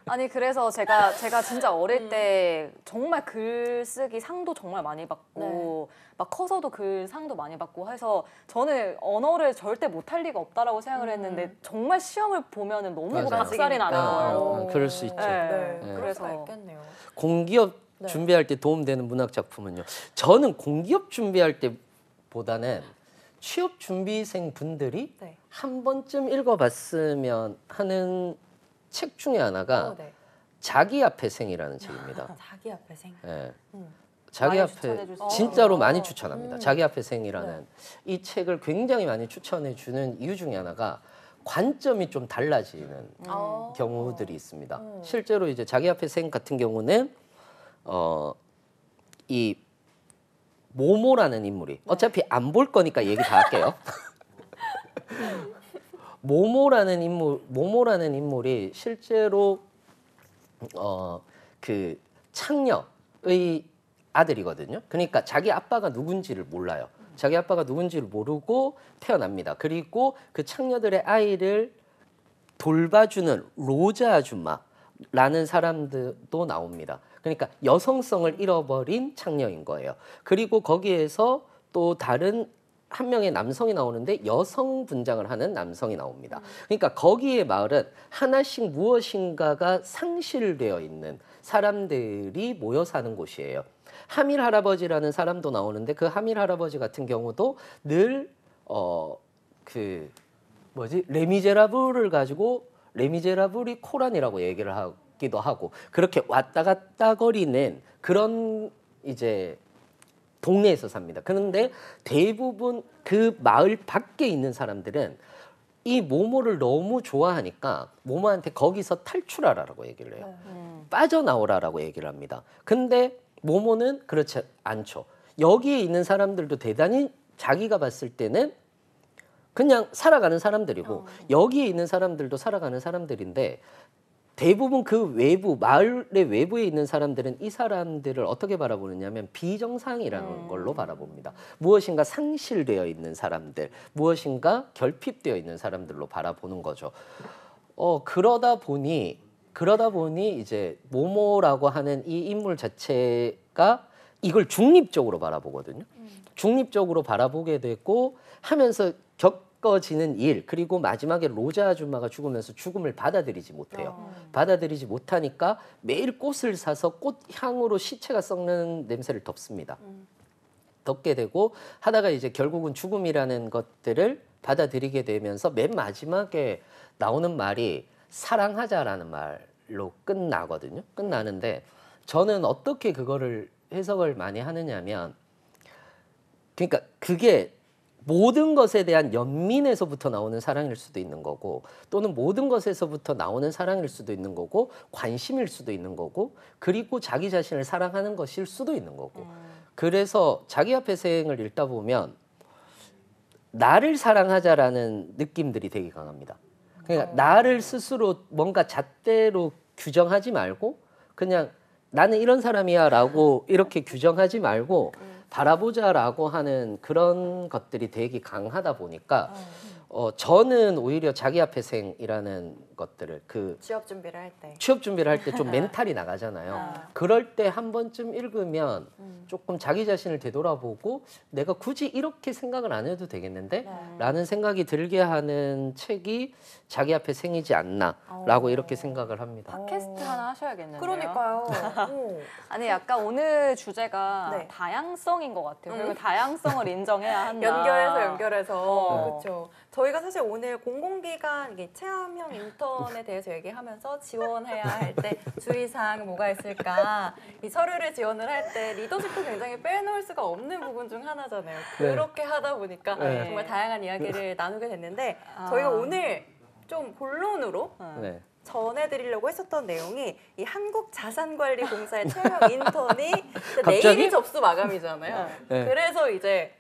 아니 그래서 제가 진짜 어릴 때 정말 글쓰기 상도 정말 많이 받고 막 커서도 글 상도 많이 받고 해서 저는 언어를 절대 못할 리가 없다라고 생각을 했는데 정말 시험을 보면은 너무 맞아요. 박살이 나는 거예요. 그럴 수 있죠. 네. 그래서 그래서 있겠네요. 공기업 네. 준비할 때 도움되는 문학 작품은요. 저는 공기업 준비할 때보다는 취업 준비생 분들이 네. 한 번쯤 읽어봤으면 하는 책 중에 하나가 네. 자기 앞에 생이라는 책입니다. 자기 앞에 생. 예. 음. 자기 많이 앞에 추천해 주세요. 진짜로 많이 추천합니다. 음. 자기 앞에 생이라는 이 책을 굉장히 많이 추천해 주는 이유 중에 하나가 관점이 좀 달라지는 경우들이 있습니다. 실제로 이제 자기 앞에 생 같은 경우는 이 모모라는 인물이 어차피 안 볼 거니까 얘기 다 할게요. 모모라는 인물이 실제로 그 창녀의 아들이거든요. 그러니까 자기 아빠가 누군지를 몰라요. 자기 아빠가 누군지를 모르고 태어납니다. 그리고 그 창녀들의 아이를 돌봐주는 로자 아줌마라는 사람들도 나옵니다. 그러니까 여성성을 잃어버린 창녀인 거예요. 그리고 거기에서 또 다른 한 명의 남성이 나오는데 여성 분장을 하는 남성이 나옵니다. 그러니까 거기에 마을은 하나씩 무엇인가가 상실되어 있는 사람들이 모여 사는 곳이에요. 하밀 할아버지라는 사람도 나오는데 그 하밀 할아버지 같은 경우도 늘 레미제라블을 가지고 레미제라블이 코란이라고 얘기를 하기도 하고 그렇게 왔다 갔다 거리는 그런 이제 동네에서 삽니다. 그런데 대부분 그 마을 밖에 있는 사람들은 이 모모를 너무 좋아하니까 모모한테 거기서 탈출하라라고 얘기를 해요. 빠져나오라라고 얘기를 합니다. 근데 모모는 그렇지 않죠. 여기에 있는 사람들도 대단히 자기가 봤을 때는 그냥 살아가는 사람들이고 여기에 있는 사람들도 살아가는 사람들인데 대부분 그 외부, 마을의 외부에 있는 사람들은 이 사람들을 어떻게 바라보느냐면 비정상이라는 걸로 바라봅니다. 무엇인가 상실되어 있는 사람들, 무엇인가 결핍되어 있는 사람들로 바라보는 거죠. 그러다 보니 이제 모모라고 하는 이 인물 자체가 이걸 중립적으로 바라보거든요. 중립적으로 바라보게 되고 하면서 겪어지는 일, 그리고 마지막에 로자 아줌마가 죽으면서 죽음을 받아들이지 못해요. 받아들이지 못하니까 매일 꽃을 사서 꽃 향으로 시체가 썩는 냄새를 덮습니다. 덮게 되고 하다가 이제 결국은 죽음이라는 것들을 받아들이게 되면서 맨 마지막에 나오는 말이 사랑하자라는 말로 끝나거든요. 끝나는데 저는 어떻게 그거를 해석을 많이 하느냐면 그러니까 그게 모든 것에 대한 연민에서부터 나오는 사랑일 수도 있는 거고 또는 모든 것에서부터 나오는 사랑일 수도 있는 거고 관심일 수도 있는 거고 그리고 자기 자신을 사랑하는 것일 수도 있는 거고 그래서 자기 앞에 생을 읽다 보면 나를 사랑하자라는 느낌들이 되게 강합니다. 그러니까 나를 스스로 뭔가 잣대로 규정하지 말고 그냥 나는 이런 사람이야 라고 이렇게 규정하지 말고 바라보자라고 하는 그런 것들이 되게 강하다 보니까 저는 오히려 자기 앞에 생이라는 것들을 취업 준비를 할 때. 취업 준비를 할 때 좀 멘탈이 나가잖아요. 그럴 때 한 번쯤 읽으면 조금 자기 자신을 되돌아보고 내가 굳이 이렇게 생각을 안 해도 되겠는데? 라는 생각이 들게 하는 책이 자기 앞에 생이지 않나라고 이렇게 생각을 합니다. 팟캐스트 하나 하셔야겠는데요. 그러니까요. 아니 약간 오늘 주제가 네. 다양성인 것 같아요. 그리고 다양성을 인정해야 한다. 연결해서 그렇죠. 저희가 사실 오늘 공공기관 이게 체험형 인턴에 대해서 얘기하면서 지원해야 할 때 주의사항 뭐가 있을까? 이 서류를 지원을 할 때 리더십도 굉장히 빼놓을 수가 없는 부분 중 하나잖아요. 그렇게 하다 보니까 네. 정말 다양한 이야기를 나누게 됐는데 저희가 오늘 좀 본론으로 네. 전해드리려고 했었던 내용이 이 한국자산관리공사의 체험형 인턴이 갑자기? 내일이 접수 마감이잖아요. 네. 그래서 이제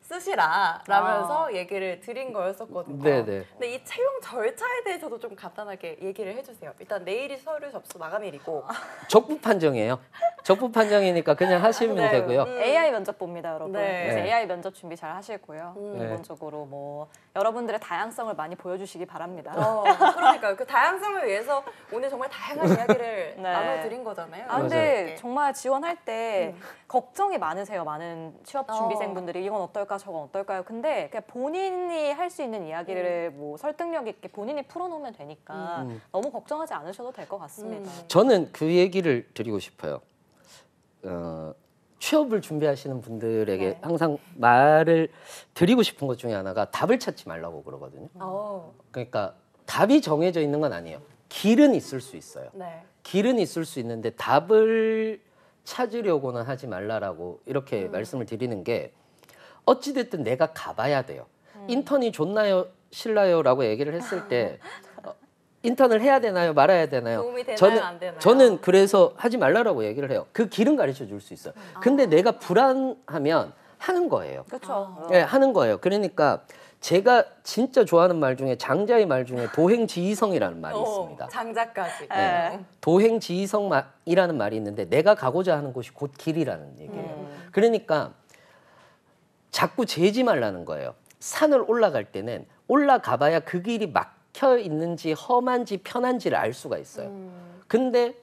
쓰시라라면서 얘기를 드린 거였었거든요. 네네. 근데 이 채용 절차에 대해서도 좀 간단하게 얘기를 해주세요. 일단 내일이 서류 접수 마감일이고 적부 판정이에요. 적부 판정이니까 그냥 하시면 네. 되고요. AI 면접 봅니다, 여러분. 네. 그래서 네. AI 면접 준비 잘 하시고요. 네. 기본적으로 뭐 여러분들의 다양성을 많이 보여주시기 바랍니다. 그러니까요. 그 다양성을 위해서 오늘 정말 다양한 이야기를 네. 나눠드린 거잖아요. 아, 근데 네. 정말 지원할 때 걱정이 많으세요. 많은 취업 준비생분들이 이건 어떨까 저건 어떨까요? 근데 그냥 본인이 할 수 있는 이야기를 뭐 설득력 있게 본인이 풀어놓으면 되니까 너무 걱정하지 않으셔도 될 것 같습니다. 저는 그 얘기를 드리고 싶어요. 취업을 준비하시는 분들에게 네. 항상 말을 드리고 싶은 것 중에 하나가 답을 찾지 말라고 그러거든요. 그러니까 답이 정해져 있는 건 아니에요. 길은 있을 수 있어요. 네. 길은 있을 수 있는데 답을 찾으려고는 하지 말라라고 이렇게 말씀을 드리는 게 어찌됐든 내가 가봐야 돼요. 인턴이 좋나요? 싫나요? 라고 얘기를 했을 때 인턴을 해야 되나요? 말아야 되나요? 도움이 되나요? 안 되나요? 저는 그래서 하지 말라라고 얘기를 해요. 그 길은 가르쳐 줄 수 있어요. 근데 내가 불안하면 하는 거예요. 그렇죠. 네, 하는 거예요. 그러니까 제가 진짜 좋아하는 말 중에 장자의 말 중에 도행지휘성이라는 말이 있습니다. 장자까지. 네. 도행지휘성이라는 말이 있는데 내가 가고자 하는 곳이 곧 길이라는 얘기예요. 그러니까 자꾸 재지 말라는 거예요. 산을 올라갈 때는 올라가봐야 그 길이 막혀 있는지 험한지 편한지를 알 수가 있어요. 근데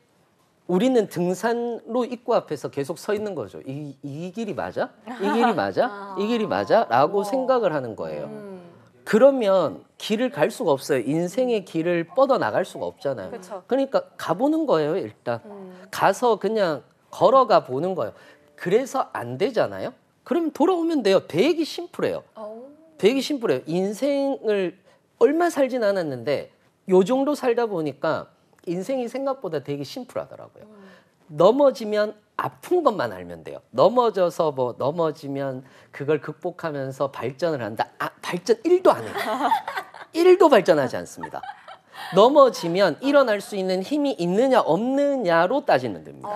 우리는 등산로 입구 앞에서 계속 서 있는 거죠. 이 길이 맞아? 이 길이 맞아? 이 길이 맞아? 라고 생각을 하는 거예요. 그러면 길을 갈 수가 없어요. 인생의 길을 뻗어나갈 수가 없잖아요. 그쵸. 그러니까 가보는 거예요, 일단. 가서 그냥 걸어가 보는 거예요. 그래서 안 되잖아요. 그러면 돌아오면 돼요. 되게 심플해요. 되게 심플해요. 인생을 얼마 살진 않았는데 요 정도 살다 보니까 인생이 생각보다 되게 심플하더라고요. 넘어지면 아픈 것만 알면 돼요. 넘어져서 뭐 넘어지면 그걸 극복하면서 발전을 한다. 발전 1도 안 해요. 1도 발전하지 않습니다. 넘어지면 일어날 수 있는 힘이 있느냐 없느냐로 따지면 됩니다.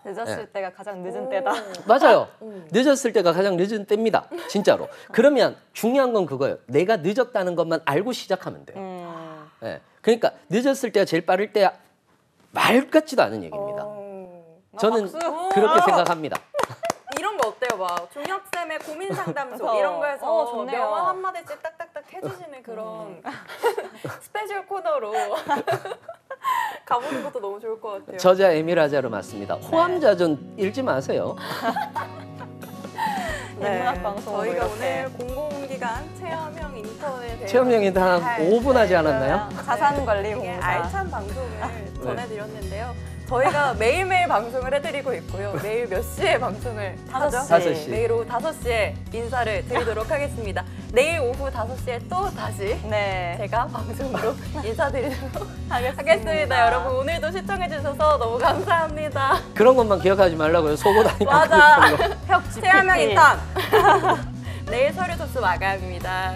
늦었을 네. 때가 가장 늦은 때다. 맞아요. 늦었을 때가 가장 늦은 때입니다. 진짜로. 그러면 중요한 건 그거예요. 내가 늦었다는 것만 알고 시작하면 돼요. 네. 그러니까 늦었을 때가 제일 빠를 때야 말 같지도 않은 얘기입니다. 저는 그렇게 생각합니다. 이런 거 어때요? 막 중학생의 고민 상담소 이런 거에서 좋네요. 명언 한마디씩 딱딱딱 해주시는 그런 스페셜 코너로 가보는 것도 너무 좋을 것 같아요. 저자 에밀하자르 맞습니다. 호암자전 읽지 마세요. 인문학 방송 저희가 오늘 공공기관 체험형 인턴에 대해서 체험형이 한 5분 하지 않았나요? 자산관리공사. 알찬 방송을 전해드렸는데요. 저희가 매일매일 방송을 해드리고 있고요. 매일 몇 시에 방송을 하죠? 5시. 매일 오후 5시에 인사를 드리도록 하겠습니다. 내일 오후 5시에 또 다시 네. 제가 방송으로 인사드리도록 하겠습니다. 여러분 오늘도 시청해주셔서 너무 감사합니다. 그런 것만 기억하지 말라고요. 속옷 아니까. 맞아. 혁 GPT. 체험형 인턴. 내일 서류 접수 마감입니다.